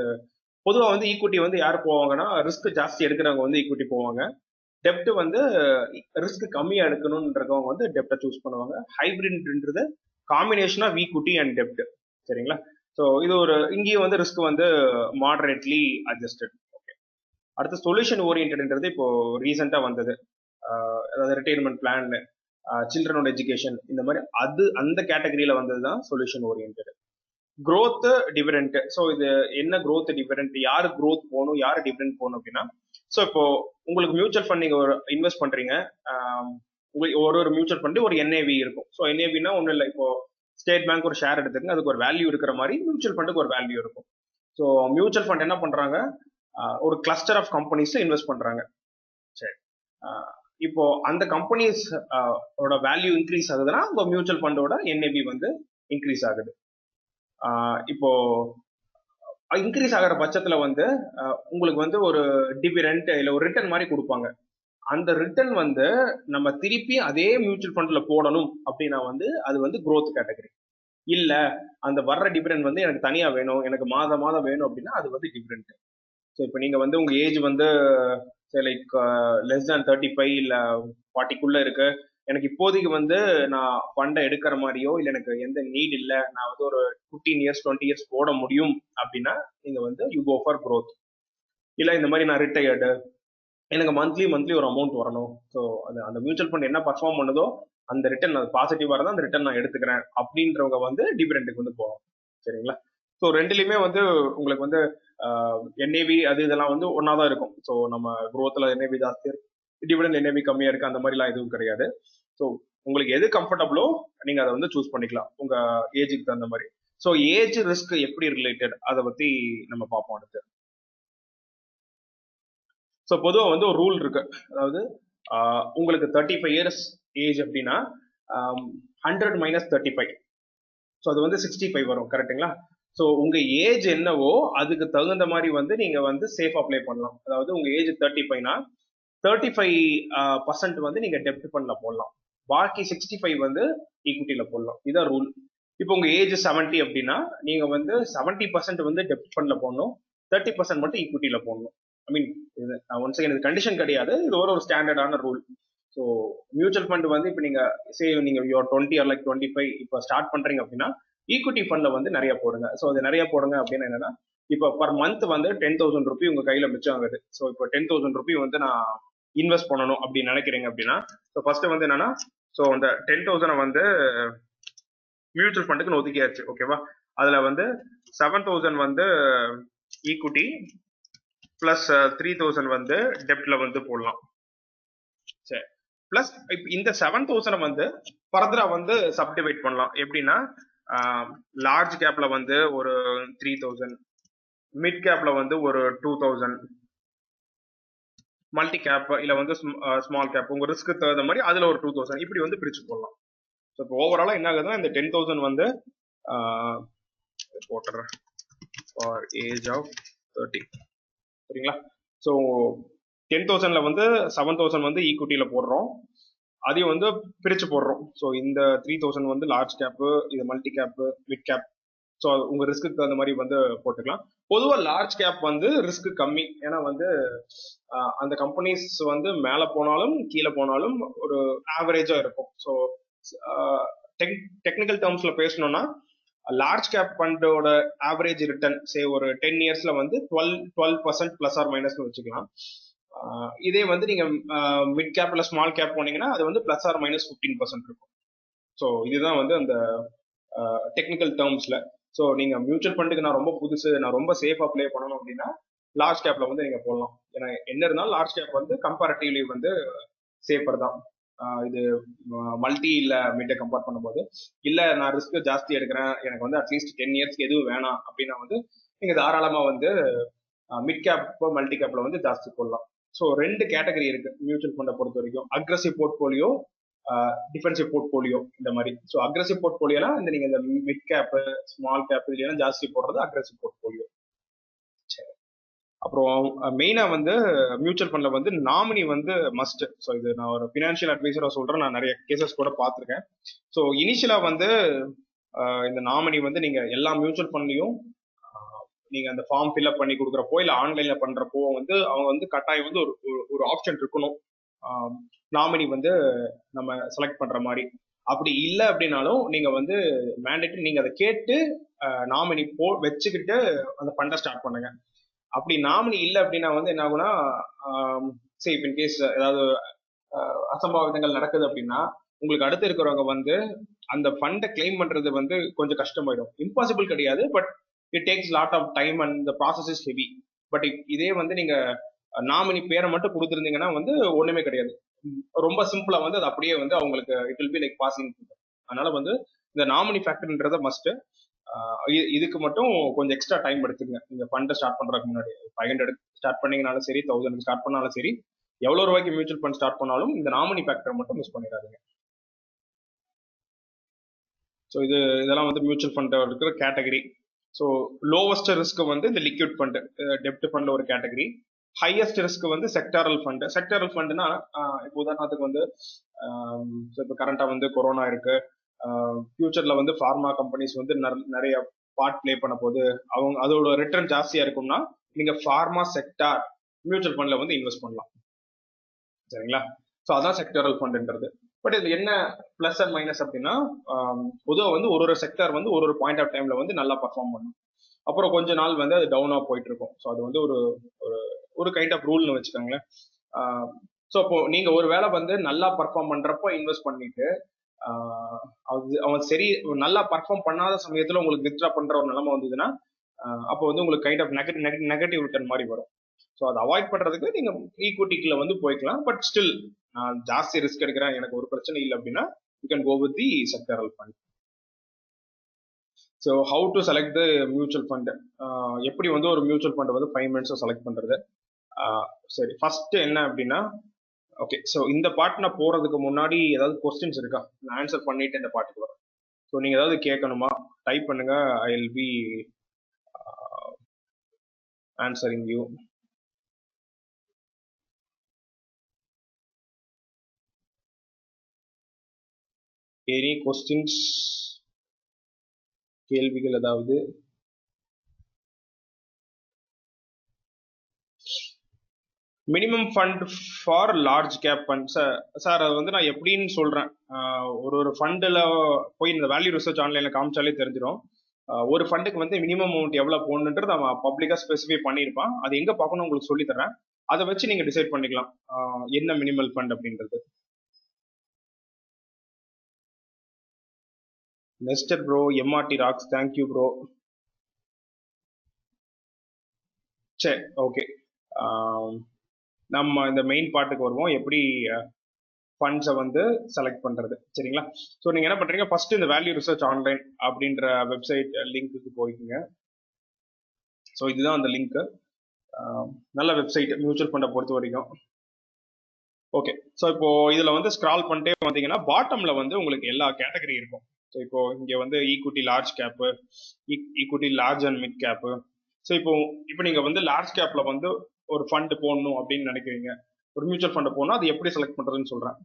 பொதுவாக வந்து ஈக்விட்டி வந்து யார் போவாங்கன்னா, ரிஸ்க் ஜாஸ்தி எடுக்கிறவங்க வந்து ஈக்விட்டி போவாங்க. டெப்ட் வந்து ரிஸ்க் கம்மியா எடுக்கணும்ன்றவங்க வந்து டெப்டை சூஸ் பண்ணுவாங்க. ஹைபிரிட்ன்றது காம்பினேஷன் ஆஃப் ஈக்விட்டி அண்ட் டெப்ட். சரிங்களா? ஸோ இது ஒரு இங்கேயும் வந்து ரிஸ்க் வந்து மாடரேட்லி அட்ஜஸ்டட். ஓகே. அடுத்து சொல்யூஷன் ஓரியன்டன்றது இப்போ ரீசெண்டா வந்தது. அதாவது ரிட்டையர்மெண்ட் பிளான், சில்ட்ரனோட எஜுகேஷன், இந்த மாதிரி அந்த கேட்டகரியில வந்தது தான் solution oriented. growth dividend. So இது என்ன growth டிவிடெண்ட், யாரு growth போகணும் யாரு டிவிடெண்ட் போகணும் அப்படின்னா, ஸோ இப்போ உங்களுக்கு மியூச்சுவல் ஃபண்ட் நீங்க ஒரு இன்வெஸ்ட் பண்றீங்க. உங்களுக்கு ஒரு மியூச்சுவல் ஃபண்ட் ஒரு என்ஏவி இருக்கும். ஸோ என்ஏவினா ஒன்றும் இல்லை, இப்போ ஸ்டேட் பேங்க் ஒரு ஷேர் எடுத்துங்க, அதுக்கு ஒரு வேல்யூ இருக்கிற மாதிரி மியூச்சுவல் ஃபண்டுக்கு ஒரு வேல்யூ இருக்கும். ஸோ மியூச்சுவல் ஃபண்ட் என்ன பண்றாங்க, ஒரு கிளஸ்டர் ஆஃப் கம்பெனிஸ் இன்வெஸ்ட் பண்றாங்க. சரி, இப்போ அந்த கம்பெனிஸ் ஓட வேல்யூ இன்க்ரீஸ் ஆகுதுன்னா உங்க மியூச்சுவல் ஃபண்டோட என்ஏவி வந்து இன்க்ரீஸ் ஆகுது. இப்போ இன்க்ரீஸ் ஆகிற பட்சத்துல வந்து உங்களுக்கு வந்து ஒரு டிவிடெண்ட் இல்ல ஒரு ரிட்டர்ன் மாதிரி கொடுப்பாங்க. அந்த ரிட்டர்ன் வந்து நம்ம திருப்பி அதே மியூச்சுவல் ஃபண்ட்ல போடணும் அப்படின்னா வந்து அது வந்து growth கேட்டகரி. இல்ல அந்த வர்ற டிவிடெண்ட் வந்து எனக்கு தனியா வேணும், எனக்கு மாதம் மாதம் வேணும் அப்படின்னா அது வந்து டிவிடெண்ட். ஸோ இப்போ நீங்க வந்து உங்க ஏஜ் வந்து லைக் லெஸ் தேன் 35 இல்ல 40க்குள்ள இருக்கு, எனக்கு இப்போதைக்கு வந்து நான் ஃபண்டை எடுக்கிற மாதிரியோ இல்லை எனக்கு எந்த நீட் இல்லை, நான் வந்து ஒரு 15 இயர்ஸ் 20 இயர்ஸ் போட முடியும் அப்படின்னா நீங்க வந்து யூ கோ ஃபார் growth. இல்லை இந்த மாதிரி நான் ரிட்டையர்டு, எனக்கு மந்த்லி ஒரு அமௌண்ட் வரணும், ஸோ அந்த மியூச்சுவல் ஃபண்ட் என்ன பர்ஃபார்ம் பண்ணுதோ அந்த ரிட்டர்ன் அது பாசிட்டிவா இருந்தால் அந்த ரிட்டர்ன் நான் எடுத்துக்கிறேன் அப்படின்றவங்க வந்து டிவிடெண்டுக்கு வந்து போவோம். சரிங்களா? ஸோ ரெண்டுலையுமே வந்து உங்களுக்கு வந்து என்ஏவி அது இதெல்லாம் வந்து ஒன்னா தான் இருக்கும். ஸோ நம்ம growthல என்ஏவி ஜாஸ்தி இருக்கு, டிவிடெண்ட் என்ஏவி கம்மியா இருக்கு, அந்த மாதிரிலாம் எதுவும் கிடையாது. ஸோ உங்களுக்கு எது கம்ஃபர்டபுளோ நீங்க அதை வந்து சூஸ் பண்ணிக்கலாம் உங்க ஏஜுக்கு தகுந்த மாதிரி. ஸோ ஏஜ் ரிஸ்க் எப்படி ரிலேட்டட் அதை பத்தி நம்ம பார்ப்போம் அடுத்து. ஸோ பொதுவாக வந்து ஒரு ரூல் இருக்கு. அதாவது உங்களுக்கு 35 இயர்ஸ் ஏஜ் அப்படின்னா 100 - 35, ஸோ அது வந்து 65 வரும். கரெக்டுங்களா? ஸோ உங்க ஏஜ் என்னவோ அதுக்கு தகுந்த மாதிரி வந்து நீங்க வந்து சேஃப் அப்ளை பண்ணலாம். அதாவது உங்க ஏஜ் 35னா 35% வந்து நீங்க டெப்ட் ஃபண்ட்ல போடலாம், பாக்கி 65 வந்து ஈக்விட்டியில போடலாம். இதான் ரூல். இப்போ உங்க ஏஜ் 70 அப்படின்னா நீங்க வந்து 70% வந்து டெப்ட் ஃபண்ட்ல போடணும், 30% மட்டும் ஈக்விட்டியில போடணும். ஐ மீன் ஒன்ஸ் அகைன் இது கண்டிஷன் கிடையாது, இது ஒரு ஸ்டாண்டர்டான ரூல். ஸோ மியூச்சுவல் ஃபண்ட் வந்து இப்போ நீங்க நீங்க 20 ஆர் லைக் 25 இப்போ ஸ்டார்ட் பண்றீங்க அப்படின்னா ஈக்விட்டி ஃபண்ட்ல வந்து நிறைய போடுங்க. ஸோ அது நிறைய போடுங்க அப்படின்னு என்னன்னா, இப்போ பர் மந்த் வந்து 10,000 ரூபி உங்க கையில மிச்சம் ஆகுது. ஸோ இப்போ 10,000 ரூபி வந்து நான் இன்வெஸ்ட் பண்ணணும் அப்படின்னு நினைக்கிறீங்க அப்படின்னா, ஸோ ஃபர்ஸ்ட் வந்து என்னன்னா, ஸோ அந்த 10,000 வந்து மியூச்சுவல் ஃபண்டுக்கு ஒதுக்கியாச்சு. ஓகேவா? அதுல வந்து 7,000 வந்து ஈக்விட்டி பிளஸ் 3,000 வந்து டெப்ட்ல வந்து போடலாம். சரி, பிளஸ் இந்த 7,000 வந்து ஃபர்தரா வந்து சப்டிவைட் பண்ணலாம். எப்படின்னா லார்ஜ் கேப்ல வந்து ஒரு 3,000, மிட் கேப்ல வந்து ஒரு 2,000, மல்டி கேப் இல்ல வந்து ஸ்மால் கேப் உங்க ரிஸ்க்கு தகுந்த மாதிரி அதுல ஒரு 2,000 இப்படி வந்து பிரிச்சு போடலாம். ஸோ இப்போ ஓவராலா என்ன ஆகுதுன்னா இந்த 10,000 வந்து போட்டுறேன் ஃபார் ஏஜ் ஆஃப் 30. சரிங்களா? ஸோ 10,000ல வந்து 7,000 வந்து ஈக்விட்டியில போடுறோம், அதையும் வந்து பிரிச்சு போடுறோம். ஸோ இந்த 3,000 வந்து லார்ஜ் கேப்பு, இது multi cap, mid cap. So உங்க ரிஸ்க்கு தகுந்த மாதிரி வந்து போட்டுக்கலாம். பொதுவாக லார்ஜ் கேப் வந்து ரிஸ்க் கம்மி, ஏன்னா வந்து அந்த கம்பெனிஸ் வந்து மேலே போனாலும் கீழே போனாலும் ஒரு ஆவரேஜா இருக்கும். ஸோ டெக்னிக்கல் டேர்ம்ஸ்ல பேசணும்னா லார்ஜ் கேப் ஃபண்டோட ஆவரேஜ் ரிட்டர்ன் சே ஒரு 10 இயர்ஸ்ல வந்து 12% பிளஸ் ஆர் மைனஸ் வச்சுக்கலாம். இதே வந்து நீங்க மிட் கேப் இல்ல ஸ்மால் கேப் போனீங்கன்னா அது வந்து பிளஸ் ஆர் மைனஸ் 15% இருக்கும். ஸோ இதுதான் வந்து அந்த டெக்னிக்கல் டேர்ம்ஸ்ல. ஸோ நீங்க மியூச்சுவல் ஃபண்டுக்கு நான் ரொம்ப புதுசு, நான் ரொம்ப சேஃபா ப்ளே பண்ணணும் அப்படின்னா லார்ஜ் கேப்ல வந்து நீங்க போடலாம். ஏன்னா என்ன இருந்தாலும் லார்ஜ் கேப் வந்து கம்பேரிட்டிவ்லி வந்து சேஃபர் தான். இது மல்டி இல்ல மிட்டை கம்பேர் பண்ணும்போது. இல்ல நான் ரிஸ்க் ஜாஸ்தி எடுக்கிறேன், எனக்கு வந்து அட்லீஸ்ட் 10 இயர்ஸ்க்கு எதுவும் வேணாம் அப்படின்னா வந்து நீங்க தாராளமா வந்து மிட் கேப் மல்டி கேப்ல வந்து ஜாஸ்தி போடலாம். ஸோ ரெண்டு கேட்டகரி இருக்கு மியூச்சுவல் ஃபண்டை பொறுத்த வரைக்கும், அக்ரெசிவ் போர்ட்போலியோ, டிஃபென்சிவ் போர்ட்போலியோ இந்த மாதிரி. ஸோ அக்ரெசிவ் போர்ட்போலியோனா இந்த நீங்க இந்த மிட் கேப் ஸ்மால் கேப் இதுலாம் ஜாஸ்தி போடுறது அக்ரெசிவ் போர்ட்போலியோ. சரி, அப்புறம் மெயினா வந்து மியூச்சுவல் ஃபண்ட்ல வந்து நாமினி வந்து மஸ்ட். ஸோ இது நான் ஒரு ஃபினான்ஷியல் அட்வைசரா சொல்றேன், நான் நிறைய கேசஸ் கூட பார்த்துருக்கேன். ஸோ இனிஷியலா வந்து இந்த நாமினி வந்து நீங்க எல்லா மியூச்சுவல் ஃபண்ட்லயும் நீங்க அந்த ஃபார்ம் ஃபில்அப் பண்ணி கொடுக்குறப்போ இல்ல ஆன்லைன்ல பண்றப்போ வந்து அவங்க வந்து கட்டாயம் வந்து ஒரு ஆப்ஷன் இருக்கணும், நாமினி வந்து நம்ம செலக்ட் பண்ற மாதிரி. அப்படி இல்லை அப்படின்னாலும் நீங்க வந்து மேண்டேட்டரி நீங்க அதை கேட்டு நாமினி வச்சுக்கிட்டு அந்த ஃபண்டை ஸ்டார்ட் பண்ணுங்க. அப்படி நாமினி இல்லை அப்படின்னா வந்து என்ன ஆகும்னா, சரி இன் கேஸ் ஏதாவது அசம்பாவிதங்கள் நடக்குது அப்படின்னா உங்களுக்கு அடுத்து இருக்கிறவங்க வந்து அந்த ஃபண்டை கிளைம் பண்றது வந்து கொஞ்சம் கஷ்டமாயிடும். இம்பாசிபிள் கிடையாது, but it takes lot of time and the process is heavy. But இதே வந்து நீங்க நாமினி பேரை மட்டும் கொடுத்துருந்தீங்கன்னா வந்து ஒண்ணுமே கிடையாது, ரொம்ப சிம்பிளா வந்து அது அப்படியே வந்து அவங்களுக்கு it will be like passing. அதனால வந்து இந்த நாமினி ஃபேக்டர்ன்றத மஸ்ட். இதுக்கு மட்டும் கொஞ்சம் எக்ஸ்ட்ரா டைம் எடுத்துங்க. நீங்க ஃபண்டை ஸ்டார்ட் பண்றதுக்கு முன்னாடி 500 ஸ்டார்ட் பண்ணீங்கனாலும் சரி, 1000 ஸ்டார்ட் பண்ணாலும் சரி, எவ்வளவு ரூபாய்க்கு மியூச்சுவல் ஃபண்ட் ஸ்டார்ட் பண்ணாலும் இந்த நாமினி ஃபேக்டர் மட்டும் மிஸ் பண்ணிடாதீங்க. ஸோ இதெல்லாம் வந்து மியூச்சுவல் ஃபண்ட் இருக்கிற கேட்டகரி. ஸோ லோவஸ்ட் ரிஸ்க் வந்து இந்த லிக்விட் ஃபண்ட், டெப்ட் ஃபண்ட்ல ஒரு கேட்டகரி. ஹையஸ்ட் ரிஸ்க் வந்து செக்டாரல் ஃபண்ட். செக்டாரல் ஃபண்ட்னா இப்போ உதாரணத்துக்கு வந்து இப்போ கரண்டா வந்து கொரோனா இருக்கு, ஃபியூச்சர்ல வந்து ஃபார்மா கம்பெனிஸ் வந்து நிறைய பார்ட் பிளே பண்ண போது அவங்க அதோட ரிட்டர்ன் ஜாஸ்தியா இருக்கும்னா நீங்க ஃபார்மா செக்டார் மியூச்சுவல் ஃபண்ட்ல வந்து இன்வெஸ்ட் பண்ணலாம். சரிங்களா? ஸோ அதான் செக்டரல் ஃபண்ட்ன்றது. பட் இதுல என்ன பிளஸ் அண்ட் மைனஸ் அப்படின்னா, பொதுவாக வந்து ஒரு செக்டர் வந்து ஒரு பாயிண்ட் ஆஃப் டைம்ல வந்து நல்லா பர்ஃபார்ம் பண்ணும், அப்புறம் கொஞ்ச நாள் வந்து அது டவுனா போயிட்டு இருக்கும். ஸோ அது வந்து ஒரு ஒரு கைண்ட் ஆஃப் ரூல்னு வச்சுக்கோங்களேன். ஸோ அப்போ நீங்க ஒரு வேலை வந்து நல்லா பர்ஃபார்ம் பண்றப்போ இன்வெஸ்ட் பண்ணிட்டு அவன் சரி நல்லா பர்ஃபார்ம் பண்ணாத சமயத்துல உங்களுக்கு வித்ட்ரா பண்ற ஒரு நிலைமை வந்ததுன்னா அப்போ வந்து உங்களுக்கு கைண்ட் ஆஃப் நெகட்டிவ் ரிட்டர்ன் மாதிரி வரும். ஸோ அதை அவாய்ட் பண்றதுக்கு நீங்க ஈக்விட்டிக்குள்ள வந்து போய்க்கலாம். பட் ஸ்டில் நான் ஜாஸ்தி ரிஸ்க் எடுக்கிறேன், எனக்கு ஒரு பிரச்சனை இல்லை அப்படின்னா you can go with the sectoral fund. So how to select the mutual fund, எப்படி வந்து ஒரு மியூச்சுவல் ஃபண்ட் வந்து 5 மினிட்ஸ் செலக்ட் பண்றது. சரி, ஃபர்ஸ்ட் என்ன அப்படின்னா, ஓகே ஸோ இந்த பார்ட் நான் போறதுக்கு முன்னாடி ஏதாவது கொஸ்டின்ஸ் இருக்கா? நான் ஆன்சர் பண்ணிட்டு இந்த பாட்டுக்கு வரேன். ஸோ நீங்க ஏதாவது கேட்கணுமா டைப் பண்ணுங்க, I will be answering you. Any questions, கேள்விகள் ஏதாவது? Minimum fund for large cap fund sir அது வந்து நான் எப்படின்னு சொல்றேன். ஒரு ஃபண்டில் போய் இந்த வேல்யூ ரிசர்ச் ஆன்லைன்ல காமிச்சாலே தெரிஞ்சிடும். ஒரு ஃபண்டுக்கு வந்து மினிமம் அமௌண்ட் எவ்வளவு போகணுன்றது அவன் பப்ளிக்கா ஸ்பெசிஃபை பண்ணியிருப்பான். அது எங்க பார்க்கணும் உங்களுக்கு சொல்லி தரேன், அதை வச்சு நீங்க டிசைட் பண்ணிக்கலாம் என்ன மினிமல் ஃபண்ட் அப்படின்றது. Nested bro, MRT rocks, thank you bro. சரி ஓகே, நம்ம இந்த மெயின் பார்ட்டுக்கு வருவோம், எப்படி ஃபண்ட்ஸை வந்து செலக்ட் பண்றது. சரிங்களா? ஸோ நீங்க என்ன பண்றீங்க, ஃபர்ஸ்ட் இந்த வேல்யூ ரிசர்ச் ஆன்லைன் அப்படின்ற வெப்சைட் லிங்க்கு போய்க்குங்க. ஸோ இதுதான் அந்த லிங்க், நல்ல வெப்சைட் மியூச்சுவல் ஃபண்டை பொறுத்த வரைக்கும். ஓகே, ஸோ இப்போ இதுல வந்து ஸ்க்ரால் பண்ணிட்டே வந்தீங்கன்னா பாட்டம்ல வந்து உங்களுக்கு எல்லா கேட்டகரி இருக்கும். ஸோ இப்போ இங்க வந்து equity large gap, equity large and mid gap. So இப்போ நீங்க வந்து லார்ஜ் கேப்ல வந்து ஒரு ஃபண்ட் போடணும் அப்படின்னு நினைக்கிறீங்க, ஒரு மியூச்சுவல் ஃபண்ட் போடணும், அது எப்படி செலக்ட் பண்றதுன்னு சொல்றேன்.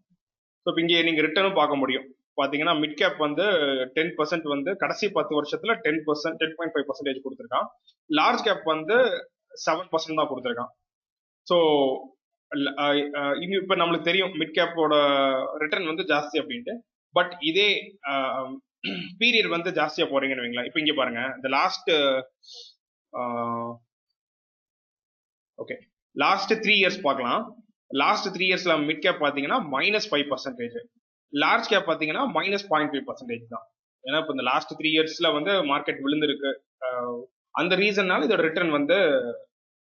ஸோ இப்போ இங்கே நீங்க ரிட்டர்னும் பார்க்க முடியும். பாத்தீங்கன்னா மிட் கேப் வந்து 10% வந்து கடைசி 10 வருஷத்துல 10%, 10.5% கொடுத்துருக்கான். லார்ஜ் கேப் வந்து 7% தான் கொடுத்துருக்கான். ஸோ இப்ப நம்மளுக்கு தெரியும் மிட் கேப்போட ரிட்டர்ன் வந்து ஜாஸ்தி அப்படின்ட்டு. பட் இதே பீரியட் வந்து ஜாஸ்தியா போறீங்கன்னு வைங்களேன். இப்போ இங்க பாருங்க, இந்த லாஸ்ட் ஓகே லாஸ்ட் 3 இயர்ஸ் பார்க்கலாம். லாஸ்ட் 3 இயர்ஸ்ல மிட் கேப் பாத்தீங்கன்னா -5%, லார்ஜ் கேப் பாத்தீங்கன்னா -0.5% தான். ஏன்னா இப்போ இந்த லாஸ்ட் 3 இயர்ஸ்ல வந்து மார்க்கெட் விழுந்திருக்கு, அந்த ரீசன்னால இதோட ரிட்டர்ன் வந்து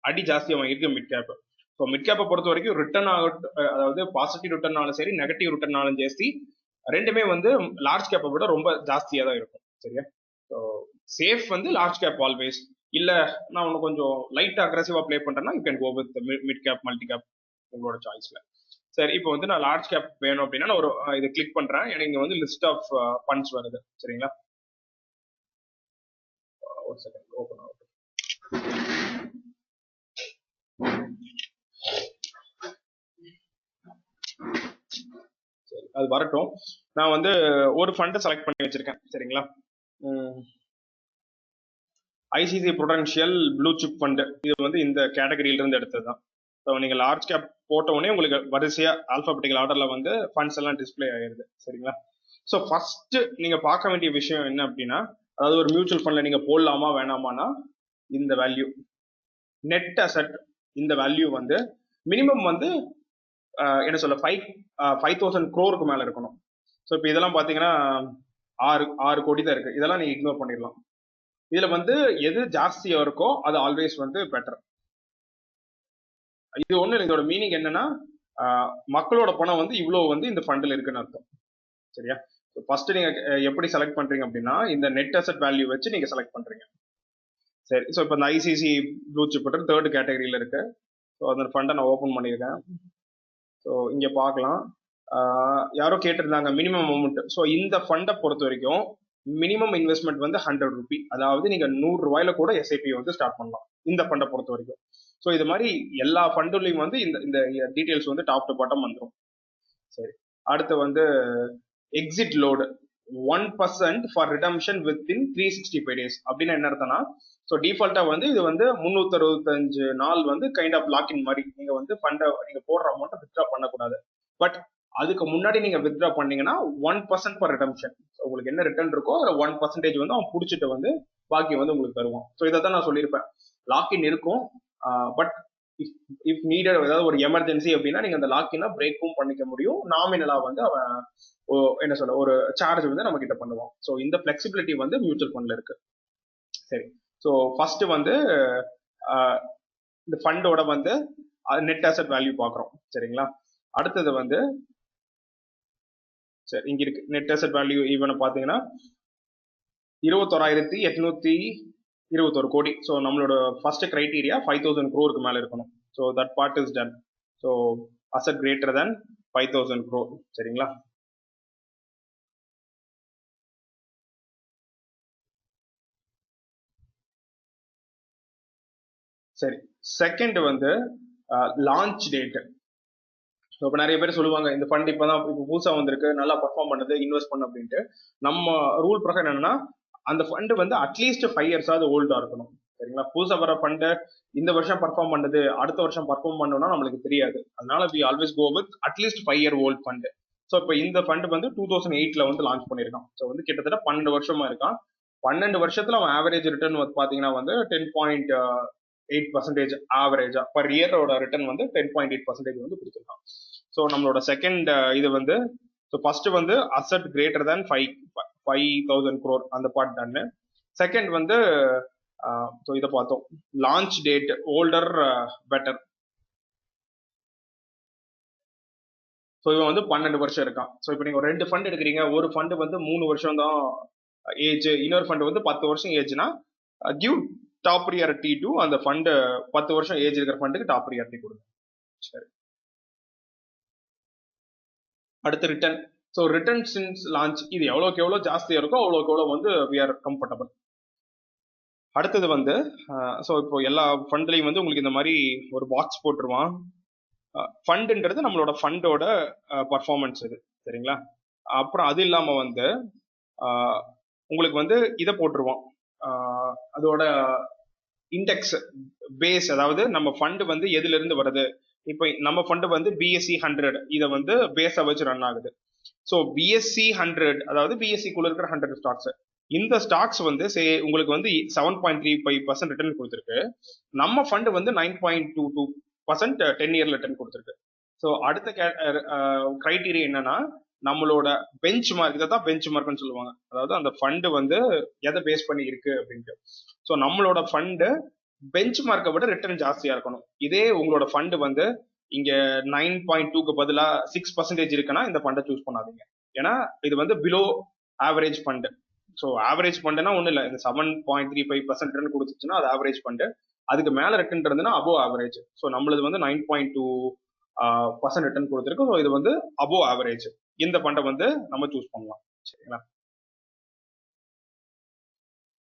அடி ஜாஸ்தியாக இருக்கு மிட் கேப். ஸோ மிட் கேப்பை பொறுத்த வரைக்கும் ரிட்டர்ன் ஆகட்டும், அதாவது பாசிட்டிவ் ரிட்டர்னாலும் சரி நெகட்டிவ் ரிட்டர்னாலும் ஜாஸ்தி, ரெண்டுமே வந்து லார்ஜ் கேப்பை விட ரொம்ப ஜாஸ்தியாக தான் இருக்கும். சரியா? ஸோ சேஃப் வந்து லார்ஜ் கேப் ஆல்வேஸ். இல்ல நான் ஒன்று கொஞ்சம் லைட் அக்ரெசிவா ப்ளே பண்றேன்னா you can go with mid cap, multi cap, உங்களோட சாய்ஸ்ல. சரி, இப்போ வந்து நான் லார்ஜ் கேப் வேணும் அப்படின்னா நான் ஒரு இதை கிளிக் பண்றேன், எனக்கு இங்க வந்து லிஸ்ட் ஆஃப் ஃபண்ட்ஸ் வருது. சரிங்களா? ஒரு செகண்ட் ஓப்பன் ஆகும். சரி, அது வரட்டும். நான் வந்து ஒரு ஃபண்டை செலக்ட் பண்ணி வச்சிருக்கேன். சரிங்களா? ICC Prudential blue chip fund இது வந்து இந்த கேட்டகரியில இருந்து எடுத்தது தான். ஸோ நீங்க லார்ஜ் கேப் போட்ட உடனே உங்களுக்கு வரிசையா ஆல்பாபெட்டிக்கல் ஆர்டர்ல வந்து ஃபண்ட்ஸ் எல்லாம் டிஸ்பிளே ஆயிருது. சரிங்களா? ஸோ ஃபர்ஸ்ட் நீங்க பார்க்க வேண்டிய விஷயம் என்ன அப்படின்னா, அதாவது ஒரு மியூச்சுவல் ஃபண்ட்ல நீங்க போடலாமா வேணாமானா, இந்த வேல்யூ நெட் அசெட் இந்த வேல்யூ வந்து மினிமம் வந்து என்ன சொல்ல 5,000 crore மேல இருக்கணும். ஸோ இப்போ இதெல்லாம் பாத்தீங்கன்னா 6 கோடி தான் இருக்கு. இதெல்லாம் நீங்க இக்னோர் பண்ணிடலாம். இதுல வந்து எது ஜாஸ்தியா இருக்கோ அது ஆல்வேஸ் வந்து பெட்டர். இது ஒண்ணு இதோட மீனிங் என்னன்னா, மக்களோட பணம் வந்து இவ்வளவு வந்து இந்த ஃபண்ட்ல இருக்குன்னு அர்த்தம். சரியா? ஃபர்ஸ்ட் நீங்க எப்படி செலக்ட் பண்றீங்க அப்படின்னா, இந்த நெட் அசெட் வேல்யூ வச்சு நீங்க செலக்ட் பண்றீங்க. சரி, ஸோ இப்போ இந்த ஐசிசி ப்ளூ சிப் தேர்ட் கேட்டகரியில இருக்கு. ஸோ அந்த ஃபண்டை நான் ஓப்பன் பண்ணியிருக்கேன். ஸோ இங்க பார்க்கலாம், யாரோ கேட்டிருந்தாங்க மினிமம் அமௌண்ட். ஸோ இந்த ஃபண்டை பொறுத்த வரைக்கும் மினிமம் இன்வெஸ்ட்மெண்ட் வந்து 100 ரூபி, அதாவது நீங்க 100 ரூபாயில கூட எஸ்ஐபி வந்து ஸ்டார்ட் பண்ணலாம் இந்த ஃபண்டை பொறுத்த வரைக்கும். ஸோ இது மாதிரி எல்லா ஃபண்டுலையும் வந்து இந்த இந்த டீடைல்ஸ் வந்து டாப் டு பாட்டம் வந்துடும். சரி, அடுத்து வந்து exit load 1% for redemption within 365 days அப்படின்னு என்ன அர்த்தம்னா, ஸோ டிஃபால்ட்டா வந்து இது வந்து 365 நாள் வந்து கைண்ட் ஆஃப் லாக்இன் மாதிரி. நீங்க வந்து ஃபண்டை நீங்க போடுற அமௌண்ட்டை வித்ட்ரா பண்ணக்கூடாது. பட் அதுக்கு முன்னாடி நீங்க வித்ட்ரா பண்ணீங்கன்னா 1% ஃபார் ரிடம்ஷன். உங்களுக்கு என்ன ரிட்டர்ன் இருக்கோ அதில் 1% வந்து அவன் பிடிச்சிட்டு வந்து பாக்கி வந்து உங்களுக்கு தருவான். ஸோ இதை தான் நான் சொல்லியிருப்பேன், லாக்இன் இருக்கும், பட் இஃப் நீடட், ஏதாவது ஒரு எமர்ஜென்சி அப்படின்னா நீங்க அந்த லாக்இனை பிரேக்கும் பண்ணிக்க முடியும். நாமினலா வந்து அவன் என்ன சொல்ல ஒரு சார்ஜ் வந்து நம்ம கிட்ட பண்ணுவோம். ஸோ இந்த பிளெக்சிபிலிட்டி வந்து மியூச்சுவல் ஃபண்ட்ல இருக்கு. சரி, ஸோ ஃபர்ஸ்ட் வந்து இந்த ஃபண்டோட வந்து நெட் அசெட் வேல்யூ பார்க்குறோம். சரிங்களா? அடுத்தது வந்து சரி இங்க இருக்கு நெட் அசெட் வேல்யூ ஈவன் பார்த்தீங்கன்னா 21,821 கோடி. ஸோ நம்மளோட ஃபர்ஸ்ட் கிரைட்டீரியா 5,000 crore மேல இருக்கணும். So that part is done. So asset greater than 5,000 crore. சரிங்களா? சரி, செகண்ட் வந்து லான்ச் டேட். இப்போ நிறைய பேர் சொல்லுவாங்க இந்த ஃபண்ட் இப்பதான் இப்போ புதுசா வந்திருக்கு, நல்லா பர்ஃபார்ம் பண்ணுது, இன்வெஸ்ட் பண்ணு அப்படின்ட்டு. நம்ம ரூல் பிரகாரம் என்னன்னா, அந்த ஃபண்ட் வந்து அட்லீஸ்ட் 5 years ஓல்டா இருக்கணும். சரிங்களா? புதுசா வர ஃபண்ட் இந்த வருஷம் பர்ஃபார்ம் பண்ணுது, அடுத்த வருஷம் பர்ஃபார்ம் பண்ணணும்னா நம்மளுக்கு தெரியாது. அதனால வி ஆல்வேஸ் கோ வித் அட்லீஸ்ட் 5 year ஓல்ட் ஃபண்ட். ஸோ இப்போ இந்த ஃபண்ட் வந்து 2008 வந்து லான்ச் பண்ணியிருக்கான். ஸோ வந்து கிட்டத்தட்ட 12 வருஷமா இருக்கான். 12 வருஷத்துல அவன் ஆவரேஜ் ரிட்டர்ன் பாத்தீங்கன்னா வந்து 10.8% ஆவரேஜா பர் இயரோட ரிட்டர்ன் வந்து 10.8% வந்து கொடுத்துருக்கான். ஸோ நம்மளோட செகண்ட் இது வந்து, ஸோ ஃபர்ஸ்ட் வந்து அசெட் கிரேட்டர் தேன் 5,000 crore அந்த பார்ட் தானே. செகண்ட் வந்து ஸோ இதை பார்த்தோம், launch date older better. So இவன் வந்து 12 வருஷம் இருக்கான். ஸோ இப்போ நீங்க ஒரு 2 ஃபண்ட் எடுக்கிறீங்க, ஒரு ஃபண்ட் வந்து 3 வருஷம் தான் ஏஜ், இன்னொரு ஃபண்ட் வந்து 10 வருஷம் ஏஜ்னா கிவ் டாப் ப்ரியாரிட்டி டு அந்த ஃபண்ட் 10 வருஷம் ஏஜ் இருக்கிற ஃபண்டுக்கு டாப் ப்ரியாரிட்டி கொடுங்க. சரி, அடுத்து return. So return since launch இது எவ்வளோக்கு எவ்வளோ ஜாஸ்தியா இருக்கோ அவ்வளோக்கு எவ்வளோ வந்து வி ஆர் கம்ஃபர்டபுள். அடுத்தது வந்து ஸோ இப்போ எல்லா ஃபண்ட்லையும் வந்து உங்களுக்கு இந்த மாதிரி ஒரு பாக்ஸ் போட்டுருவான். ஃபண்டுன்றது நம்மளோட ஃபண்டோட பர்ஃபார்மன்ஸ் இது. சரிங்களா? அப்புறம் அது இல்லாம வந்து உங்களுக்கு வந்து இதை போட்டுருவோம், அதோட இண்டெக்ஸ் பேஸ், அதாவது நம்ம ஃபண்டு வந்து எதுல இருந்து வருது. இப்போ நம்ம ஃபண்டு வந்து BSE 100 இதை வந்து பேஸை வச்சு ரன் ஆகுது. ஸோ BSE 100 அதாவது BSE குள்ள இருக்கிற 100 ஸ்டாக்ஸ், இந்த ஸ்டாக்ஸ் வந்து உங்களுக்கு வந்து 7.35% ரிட்டர்ன் கொடுத்துருக்கு. நம்ம ஃபண்டு வந்து 9.22% 10 year ரிட்டர்ன் கொடுத்துருக்கு. ஸோ அடுத்த கிரைட்டீரியா என்னன்னா, நம்மளோட பெஞ்ச் மார்க், இதை தான் பெஞ்ச் மார்க்னு சொல்லுவாங்க, அதாவது அந்த ஃபண்டு வந்து எதை பேஸ் பண்ணி இருக்கு அப்படின்ட்டு. ஸோ நம்மளோட ஃபண்டு பெஞ்ச் மார்க்கை விட ரிட்டர்ன் ஜாஸ்தியா இருக்கணும். இதே உங்களோட ஃபண்டு வந்து இங்க 9.2க்கு பதிலா 6% இருக்குன்னா இந்த ஃபண்டை சூஸ் பண்ணாதீங்க. ஏன்னா இது வந்து below average fund. So average ஃபண்டுனா ஒன்றும் இல்லை, இந்த 7.35% ரிட்டர்ன் கொடுத்துச்சுன்னா அது ஆவரேஜ் ஃபண்டு. அதுக்கு மேல ரிட்டர்ன் இருந்ததுன்னா அபோவ் ஆவரேஜ். ஸோ நம்மளது வந்து 9.2% ரிட்டர்ன் கொடுத்துருக்கு. ஸோ இது வந்து அபோவ் ஆவரேஜ். இந்த ஃபண்டை வந்து நம்ம சூஸ் பண்ணலாம். சரிங்களா?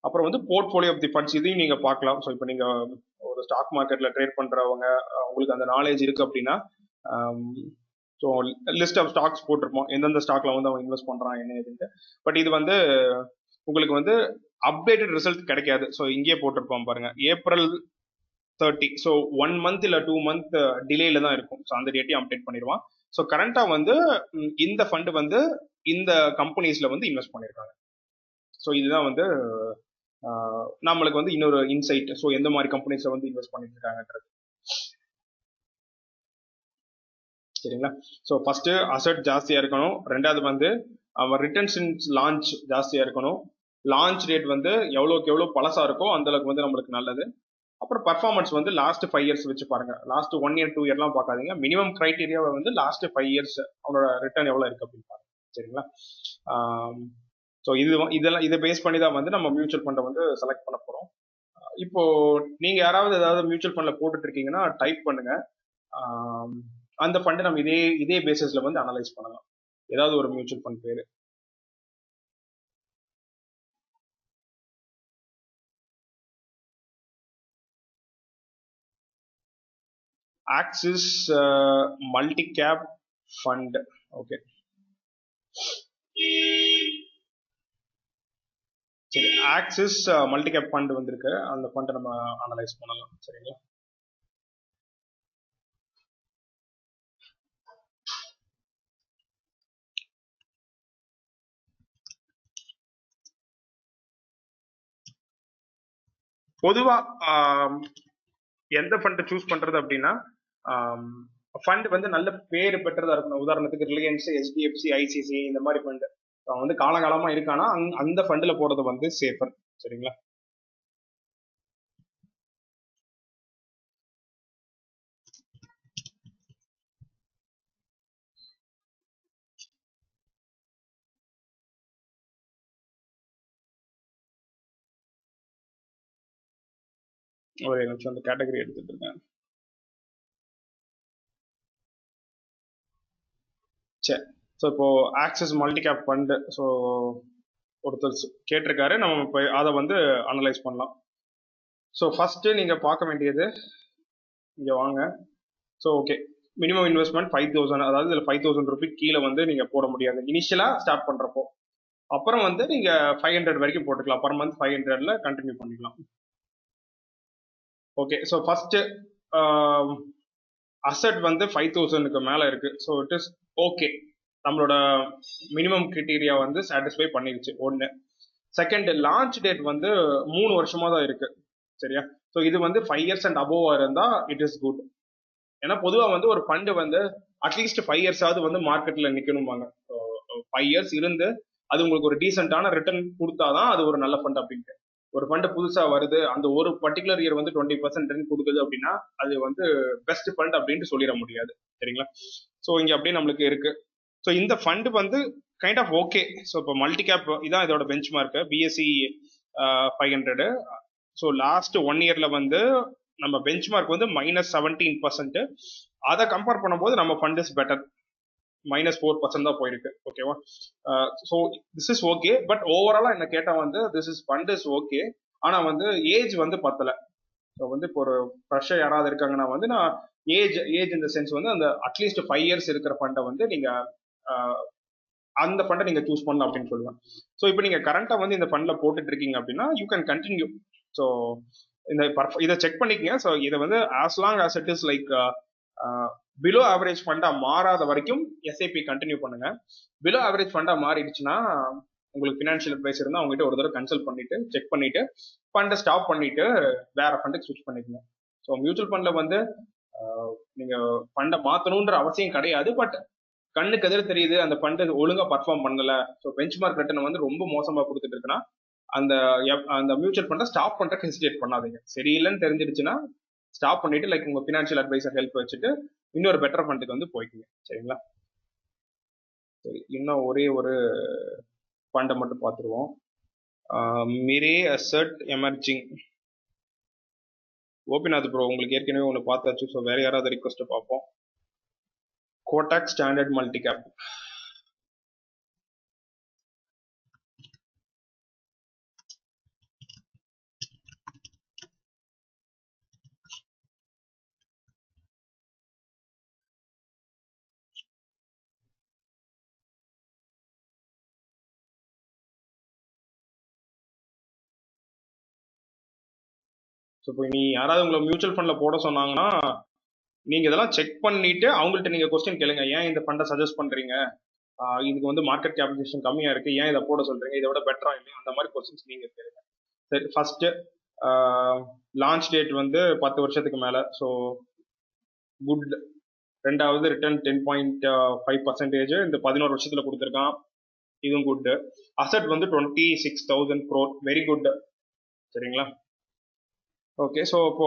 அப்புறம் வந்து போர்ட்ஃபோலியோ ஆஃப் தி ஃபண்ட்ஸ், இதையும் நீங்க பார்க்கலாம். ஸோ இப்போ நீங்க ஒரு ஸ்டாக் மார்க்கெட்ல ட்ரேட் பண்றவங்க, உங்களுக்கு அந்த நாலேஜ் இருக்கு அப்படின்னா, ஸோ லிஸ்ட் ஆஃப் ஸ்டாக்ஸ் போட்டிருப்போம், எந்தெந்த ஸ்டாக்ல வந்து அவன் இன்வெஸ்ட் பண்றான் என்ன ஏதுன்ட்டு. பட் இது வந்து உங்களுக்கு வந்து அப்டேட்டட் ரிசல்ட் கிடைக்காது. ஸோ இங்கேயே போட்டிருப்போம் பாருங்க, April 30. ஸோ 1 month இல்லை 2 month டிலேல தான் இருக்கும். ஸோ அந்த டேட்டையும் அப்டேட் பண்ணிடுவான். ஸோ கரண்டா வந்து இந்த ஃபண்ட் வந்து இந்த கம்பெனிஸ்ல வந்து இன்வெஸ்ட் பண்ணியிருக்காங்க. ஸோ இதுதான் வந்து நம்மளுக்கு வந்து இன்னொரு இன்சைட். ஸோ எந்த மாதிரி கம்பெனிஸ்ல வந்து இன்வெஸ்ட் பண்ணிட்டு இருக்காங்கன்றது. சரிங்களா? ஸோ ஃபர்ஸ்ட் அசட் ஜாஸ்தியா இருக்கணும். ரெண்டாவது வந்து அவர் ரிட்டர்ன்ஸ் லான்ச் ஜாஸ்தியா இருக்கணும். லான்ச் ரேட் வந்து எவ்வளோக்கு எவ்வளோ பழசா இருக்கோ அந்த அளவுக்கு வந்து நம்மளுக்கு நல்லது. அப்புறம் பர்ஃபார்மன்ஸ் வந்து லாஸ்ட் 5 years வச்சு பாருங்க. லாஸ்ட் 1 year 2 yearலாம் பார்க்காதீங்க. மினிமம் கிரைட்டீரியாவை வந்து லாஸ்ட் 5 years அவனோட ரிட்டர்ன் எவ்வளோ இருக்கு அப்படின்னு பாருங்க. சரிங்களா? ஸோ இதெல்லாம் இதை பேஸ் பண்ணி தான் வந்து நம்ம மியூச்சுவல் ஃபண்டை வந்து செலக்ட் பண்ண போறோம். இப்போ நீங்க யாராவது ஏதாவது மியூச்சுவல் ஃபண்ட்ல போட்டுட்டு இருக்கீங்கன்னா டைப் பண்ணுங்க. அந்த ஃபண்டை நம்ம இதே பேசிஸ்ல வந்து அனலைஸ் பண்ணலாம். ஏதாவது ஒரு மியூச்சுவல் ஃபண்ட் பேரு. Axis multi cap fund. Okay, சரி, ஆக்சிஸ் மல்டி கேப் ஃபண்ட் வந்திருக்கு. அந்த ஃபண்டை நம்ம அனலைஸ் பண்ணலாம். சரிங்களா? பொதுவா எந்த ஃபண்ட் சூஸ் பண்றது அப்படின்னா, ஃபண்ட் வந்து நல்ல பேர் பெற்றதா இருக்கணும். உதாரணத்துக்கு ரிலையன்ஸ், HDFC, ICICI இந்த மாதிரி ஃபண்ட் வந்து காலகாலமா இருக்கானா அந்த ஃபண்ட்ல போறது வந்து சேஃபர். சரிங்களா? ஒரு நிமிஷம் அந்த கேட்டகரி எடுத்துட்டு இருக்கேன். சரி, ஸோ இப்போ axis multi cap fund, so ஒருத்தர் கேட்டிருக்காரு, நம்ம இப்போ அதை வந்து அனலைஸ் பண்ணலாம். ஸோ ஃபர்ஸ்ட் நீங்க பார்க்க வேண்டியது, இங்க வாங்க. So okay, minimum investment 5,000. அதாவது இதில் 5,000 ரூபி கீழே வந்து நீங்க போட முடியாது இனிஷியலா ஸ்டார்ட் பண்றப்போ. அப்புறம் வந்து நீங்க 500 வரைக்கும் போட்டுக்கலாம். பர் மந்த் 500ல கண்டினியூ பண்ணிக்கலாம். ஓகே, ஸோ ஃபர்ஸ்ட் அசட் வந்து 5,000க்கு மேல இருக்கு. So it is okay. நம்மளோட மினிமம் கிரைட்டீரியா வந்து சாட்டிஸ்ஃபை பண்ணிருச்சு. ஒன்னு. செகண்ட், லான்ச் டேட் வந்து 3 வருஷமா தான் இருக்கு. சரியா? ஸோ இது வந்து 5 years அண்ட் அபோவ் இருந்தா இட் இஸ் குட். ஏன்னா பொதுவாக வந்து ஒரு ஃபண்டு வந்து அட்லீஸ்ட் 5 years ஆகுது வந்து மார்க்கெட்ல நிக்கணுமாங்க. 5 years இருந்து அது உங்களுக்கு ஒரு டீசென்டான ரிட்டர்ன் கொடுத்தாதான் அது ஒரு நல்ல ஃபண்ட் அப்படின்ட்டு. ஒரு ஃபண்ட் புதுசா வருது, அந்த ஒரு பர்டிகுலர் இயர் வந்து 20% ரிட்டர்ன் கொடுக்குது அப்படின்னா அது வந்து பெஸ்ட் ஃபண்ட் அப்படின்ட்டு சொல்லிட முடியாது. சரிங்களா? ஸோ இங்க அப்படியே நம்மளுக்கு இருக்கு. ஸோ இந்த ஃபண்ட் வந்து கைண்ட் ஆஃப் ஓகே. ஸோ இப்போ மல்டி கேப் இதான் இதோட bench mark, BSE 500. So last 1 yearல வந்து நம்ம பெஞ்ச் மார்க் வந்து -17%. அதை கம்பேர் பண்ணும்போது நம்ம ஃபண்ட் இஸ் பெட்டர். -4% தான் போயிருக்கு. ஓகேவா? So this is okay. But ஓவராலா என்ன கேட்டா வந்து this is fund is okay. ஆனா வந்து ஏஜ் வந்து பத்தல. ஸோ வந்து இப்போ ஒரு ஃப்ரெஷ்ஷாக யாராவது இருக்காங்கன்னா வந்து நான் ஏஜ் இந்த சென்ஸ் வந்து அந்த அட்லீஸ்ட் 5 years இருக்கிற ஃபண்டை வந்து நீங்க அந்த ஃபண்டை நீங்க சூஸ் பண்ணலாம் அப்படின்னு சொல்லுவேன். ஸோ இப்போ நீங்க கரண்டா வந்து இந்த ஃபண்ட்ல போட்டுட்டு இருக்கீங்க அப்படின்னா யூ கேன் கண்டினியூ. ஸோ இந்த இதை செக் பண்ணிக்கங்க. ஸோ இதை வந்து as long as it is like below average ஃபண்டா மாறாத வரைக்கும் எஸ்ஐபி கண்டினியூ பண்ணுங்க. பிலோ ஆவரேஜ் ஃபண்டா மாறிடுச்சுன்னா உங்களுக்கு ஃபினான்ஷியல் அட்வைசர் இருந்தால் அவங்ககிட்ட ஒரு தடவை கன்சல்ட் பண்ணிட்டு செக் பண்ணிட்டு ஃபண்டை ஸ்டாப் பண்ணிட்டு வேற ஃபண்டுக்கு ஸ்விட்ச் பண்ணிக்கங்க. ஸோ மியூச்சுவல் ஃபண்ட்ல வந்து நீங்க ஃபண்டை மாத்தணும்ன்ற அவசியம் கிடையாது. பட் கண்ணுக்கு எதிர தெரியுது அந்த ஃபண்ட் ஒழுங்கா பர்ஃபார்ம் பண்ணல, ஸோ பெஞ்ச் மார்க் ரிட்டர்ன் வந்து ரொம்ப மோசமா கொடுத்துட்டு இருக்குன்னா அந்த அந்த மியூச்சுவல் ஃபண்டை ஸ்டாப் பண்றதுக்கு ஹெசிடேட் பண்ணாதீங்க. சரியில்லைன்னு தெரிஞ்சிருச்சுன்னா ஸ்டாப் பண்ணிட்டு லைக் உங்க ஃபினான்ஷியல் அட்வைசர் ஹெல்ப் வச்சுட்டு இன்னொரு பெட்டர் ஃபண்டுக்கு வந்து போய்க்குங்க. சரிங்களா? சரி, இன்னும் ஒரே ஒரு ஃபண்டை மட்டும் பார்த்துருவோம். Mirae Asset emerging. Gopinath bro உங்களுக்கு ஏற்கனவே ஒன்று பார்த்தாச்சு. ஸோ வேற யாராவது ரிக்வஸ்ட் பார்ப்போம். Kotak standard multi cap. So இப்போ நீ யாராவது உங்களை மியூச்சுவல் ஃபண்ட்ல போட சொன்னாங்கன்னா நீங்க இதெல்லாம் செக் பண்ணிட்டு அவங்கள்ட்ட நீங்க கொஸ்டின் கேளுங்க. ஏன் இந்த ஃபண்டை சஜஸ்ட் பண்றீங்க, இதுக்கு வந்து மார்க்கெட் கேபிடலைசேஷன் கம்மியா இருக்கு, ஏன் இதை போட சொல்றீங்க, இதை விட பெட்டரா இல்லையா, அந்த மாதிரி கொஸ்டின்ஸ் நீங்க கேளுங்க. சரி, ஃபர்ஸ்ட் லான்ச் டேட் வந்து 10 வருஷத்துக்கு மேல, ஸோ குட். ரெண்டாவது ரிட்டர்ன் 10.5% இந்த 11 வருஷத்துல கொடுத்துருக்கான், இதுவும் குட். அசட் வந்து 26,000 crore, வெரி குட். சரிங்களா? ஓகே, ஸோ இப்போ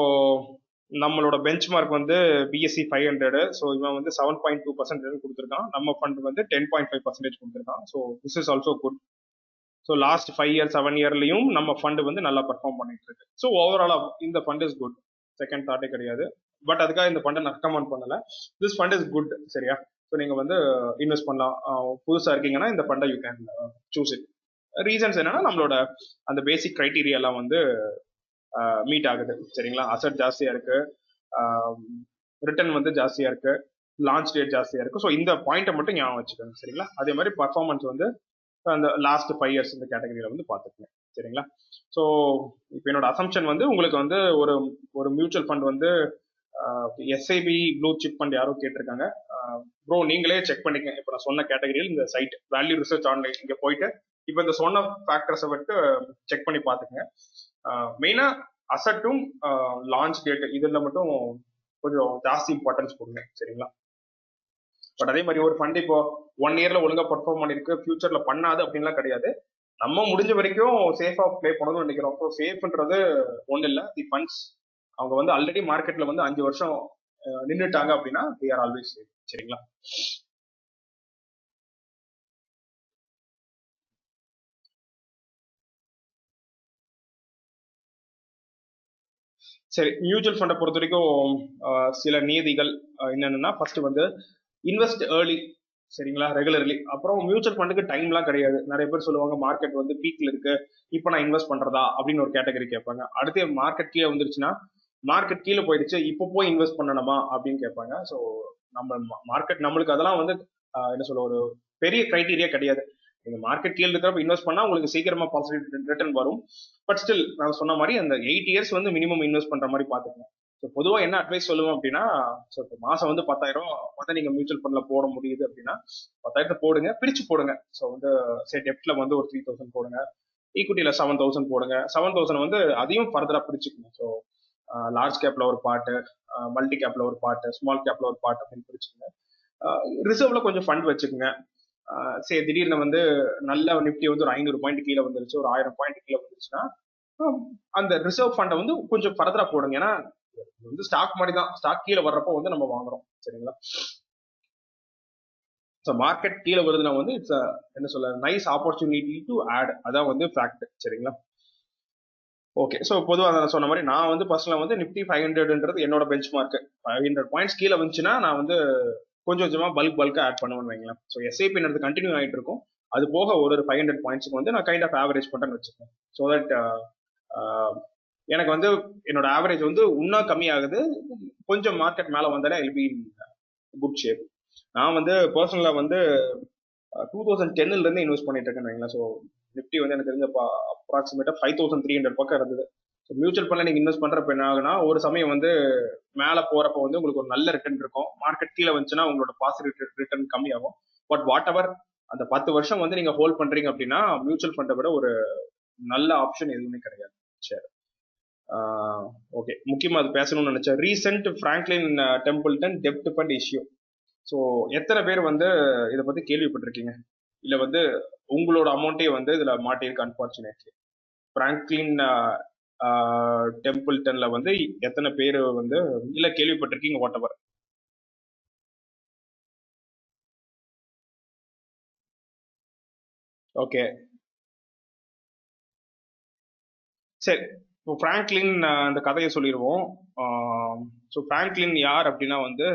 நம்மளோட பெஞ்ச் மார்க் வந்து பிஎஸ்சி 500. ஸோ இவன் வந்து 7.2% கொடுத்துருக்கான், நம்ம ஃபண்ட் வந்து 10.5% கொடுத்துருக்கான். So this is also good. So last 5 year 7 இயர்லையும் நம்ம ஃபண்ட் வந்து நல்லா பர்ஃபார்ம் பண்ணிட்டு இருக்கு. ஸோ ஓவராலா இந்த ஃபண்ட் இஸ் குட், செகண்ட் தாட்டே கிடையாது. பட் அதுக்காக இந்த ஃபண்டை நான் ரெக்கமெண்ட் பண்ணல. This fund is good. சரியா? ஸோ நீங்க வந்து இன்வெஸ்ட் பண்ணலாம். புதுசா இருக்கீங்கன்னா இந்த ஃபண்டை you can choose it. Reasons என்னன்னா நம்மளோட அந்த பேசிக் கிரைட்டீரியா எல்லாம் வந்து மீட் ஆகுது. சரிங்களா? அசட் ஜாஸ்தியா இருக்கு, ரிட்டர்ன் வந்து ஜாஸ்தியா இருக்கு, லான்ச் டேட் ஜாஸ்தியா இருக்கு. ஸோ இந்த பாயிண்ட்டை மட்டும் ஞாபகம் வச்சுக்கோங்க. சரிங்களா? அதே மாதிரி பர்ஃபார்மன்ஸ் வந்து அந்த லாஸ்ட் 5 இயர்ஸ் இந்த கேட்டகரியில வந்து பார்த்துக்கோங்க. சரிங்களா? ஸோ இப்போ என்னோட அசம்ஷன் வந்து உங்களுக்கு வந்து ஒரு ஒரு மியூச்சுவல் ஃபண்ட் வந்து எஸ்ஐபி ப்ளூ சிப் ஃபண்ட் யாரோ கேட்டிருக்காங்க. ப்ரோ நீங்களே செக் பண்ணிக்கங்க. இப்போ நான் சொன்ன கேட்டகரியில் இந்த சைட் வேல்யூ ரிசர்ச் ஆன்லைன் இங்கே போயிட்டு இப்போ இந்த சொன்ன ஃபேக்டர்ஸை விட்டு செக் பண்ணி பார்த்துக்கங்க. மெயினா அசட்டும் லான்ச் டேட் இதில் மட்டும் கொஞ்சம் ஜாஸ்தி இம்பார்ட்டன்ஸ் கொடுங்க. சரிங்களா? பட் அதே மாதிரி ஒரு ஃபண்ட் இப்போ 1 இயர்ல ஒழுங்கா பர்ஃபார்ம் பண்ணிருக்கு, ஃபியூச்சர்ல பண்ணாது அப்படின்லாம் கிடையாது. நம்ம முடிஞ்ச வரைக்கும் சேஃபா ப்ளே பண்ணணும்னு நினைக்கிறோம். ஸோ சேஃப்ன்றது ஒன்றும் இல்லை. தி ஃபண்ட்ஸ் அவங்க வந்து ஆல்ரெடி மார்க்கெட்ல வந்து 5 வருஷம் நின்றுட்டாங்க அப்படின்னா they are always safe. சரிங்களா? சரி, மியூச்சுவல் ஃபண்டை பொறுத்த வரைக்கும் சில நியதிகள் என்னென்னா, ஃபர்ஸ்ட் வந்து இன்வெஸ்ட் ஏர்லி. சரிங்களா? ரெகுலர்லி. அப்புறம் மியூச்சுவல் ஃபண்டுக்கு டைம்லாம் கிடையாது. நிறைய பேர் சொல்லுவாங்க மார்க்கெட் வந்து பீக்ல இருக்கு, இப்போ நான் இன்வெஸ்ட் பண்றதா அப்படின்னு ஒரு கேட்டகரி கேட்பாங்க. அடுத்து மார்க்கெட் கீழே வந்துருச்சுன்னா, மார்க்கெட் கீழே போயிடுச்சு இப்போ போய் இன்வெஸ்ட் பண்ணணுமா அப்படின்னு கேட்பாங்க. ஸோ நம்ம மார்க்கெட் நம்மளுக்கு அதெல்லாம் வந்து என்ன சொல்ல ஒரு பெரிய கிரைட்டீரியா கிடையாது. நீங்க மார்க்கெட் கீழே இருக்கிறப்ப இன்வெஸ்ட் பண்ணா உங்களுக்கு சீக்கிரமா பாசிட்டிவ் ரிட்டர்ன் வரும். பட் ஸ்டில் நான் சொன்ன மாதிரி அந்த 8 இயர்ஸ் வந்து மினிமம் இன்வெஸ்ட் பண்ற மாதிரி பாத்துக்கணும். ஸோ பொதுவாக என்ன அட்வைஸ் சொல்லுவோம் அப்படின்னா, ஸோ இப்போ மாசம் வந்து 10,000 வந்து நீங்க மியூச்சுவல் ஃபண்ட்ல போட முடியுது அப்படின்னா 10,000 போடுங்க, பிரிச்சு போடுங்க. ஸோ வந்து சரி டெப்ட்ல வந்து ஒரு 3,000 போடுங்க, ஈக்விட்டியில 7,000 போடுங்க. 7,000 வந்து அதையும் ஃபர்தரா பிரிச்சுக்கணும். ஸோ லார்ஜ் கேப்ல ஒரு பார்ட்டு, மல்டி கேப்ல ஒரு பார்ட்டு, ஸ்மால் கேப்ல ஒரு பார்ட் அப்படின்னு பிரிச்சுக்கோங்க. ரிசர்வ்ல கொஞ்சம் ஃபண்ட் வச்சுக்கோங்க. சரி திடீர்னு வந்து நல்ல நிப்டி வந்து ஒரு 500 பாயிண்ட் கீழே வந்துருச்சு, ஒரு 1000 பாயிண்ட் கீழே வந்துருச்சுன்னா அந்த ரிசர்வ் ஃபண்டை வந்து கொஞ்சம் ஃபர்தரா போடுங்க. ஏன்னா வந்து ஸ்டாக் மாதிரி தான், ஸ்டாக் கீழே வர்றப்போ வந்து நம்ம வாங்குறோம். சரிங்களா? ஸோ மார்க்கெட் கீழே வருதுன்னா வந்து இட்ஸ் என்ன சொல்ல நைஸ் ஆப்பர்ச்சுனிட்டி டு ஆட், அதான் வந்து ஃபேக்ட். சரிங்களா? ஓகே, ஸோ பொதுவாக நான் சொன்ன மாதிரி நான் வந்து பர்சனலாக வந்து நிப்டி 500ன்றது என்னோட பெஞ்ச் மார்க். 500 பாயிண்ட்ஸ் கீழே வந்துச்சுன்னா நான் வந்து கொஞ்சம் கொஞ்சமாக பல்கா ஆட் பண்ணுவேன்னு வைங்களேன். ஸோ எஸ்ஐபின்றது கண்டினியூ ஆகிட்டு இருக்கும். அது போக ஒரு 500 பாயிண்ட்ஸ்க்கு வந்து நான் கைண்ட் ஆஃப் ஆவரேஜ் பண்ணுறேன்னு வச்சுக்கேன். ஸோ தட் எனக்கு வந்து என்னோட ஆவரேஜ் வந்து இன்னும் கம்மியாகுது. கொஞ்சம் மார்க்கெட் மேலே வந்தாலே I will be in good shape. நான் வந்து பர்சனலாக வந்து 2010ல இருந்து இன்வெஸ்ட் பண்ணிட்டு இருக்கேன்னு வைங்களேன். ஸோ நிப்டி வந்து எனக்கு தெரிஞ்ச அப்ராக்சிமேட்டா 5,300 பக்கம் இருந்தது. ஸோ மியூச்சுவல் ஃபண்ட்ல நீங்க இன்வெஸ்ட் பண்றப்ப என்ன ஆகுனா, ஒரு சமயம் வந்து மேலே போறப்ப வந்து உங்களுக்கு ஒரு நல்ல ரிட்டர்ன் இருக்கும், மார்க்கெட் கீழே வந்துச்சுன்னா உங்களோட பாசிட்டிவ் ரிட்டர்ன் கம்மியாகும். பட் வாட் எவர் அந்த 10 வருஷம் வந்து நீங்க ஹோல்ட் பண்றீங்க அப்படின்னா மியூச்சுவல் ஃபண்டை விட ஒரு நல்ல ஆப்ஷன் எதுவுமே கிடையாது. சரி, ஓகே, முக்கியமா அது பேசணும்னு நினைச்சேன். ரீசெண்ட் பிராங்க்லின் டெம்பிள்டன் டெப்ட் ஃபண்ட் இஷ்யூ. ஸோ எத்தனை பேர் வந்து இதை பத்தி கேள்விப்பட்டிருக்கீங்க? இல்ல வந்து உங்களோட அமௌண்ட்டே வந்து இதுல மாட்டிருக்கு. அன்பார்ச்சுனேட்லி பிராங்க்லின் டெம்பிள்டன்ல வந்து எத்தனை பேர் வந்து இல்ல கேள்விப்பட்டிருக்கீங்க? What ever. ஓகே, சரி, இப்போ பிராங்க்லின் அந்த கதையை சொல்லிடுவோம். ஸோ பிராங்க்லின் யார் அப்படின்னா வந்து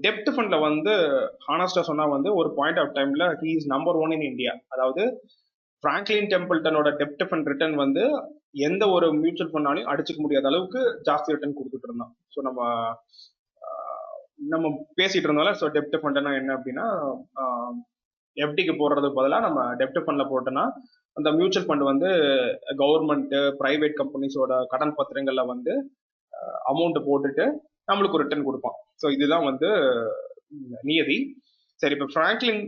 டெப்ட் ஃபண்ட்ல வந்து ஹானஸ்டா சொன்னா வந்து ஒரு பாயிண்ட் ஆஃப் டைம்ல he is number 1 in India. அதாவது பிராங்க்லின் டெம்பிள்டனோட டெப்ட் ஃபண்ட் ரிட்டர்ன் வந்து எந்த ஒரு மியூச்சுவல் ஃபண்டாலையும் அடிச்சுக்க முடியாத அளவுக்கு ஜாஸ்தி ரிட்டர்ன் கொடுத்துட்டு இருந்தான். ஸோ நம்ம பேசிட்டு இருந்தாலும் ஸோ டெப்ட் ஃபண்ட்னா என்ன அப்படின்னா எஃப்டிக்கு போடுறதுக்கு பதிலாக நம்ம டெப்ட் ஃபண்ட்ல போட்டோம்னா அந்த மியூச்சுவல் ஃபண்ட் வந்து கவர்மெண்ட் பிரைவேட் கம்பெனிஸோட கடன் பத்திரங்கள்ல வந்து அமௌண்ட் போட்டுட்டு நம்மளுக்கு ஒரு ரிட்டர்ன் கொடுப்பான். ஸோ இதுதான் வந்து நியதி. சரி, இப்போ பிராங்க்லின்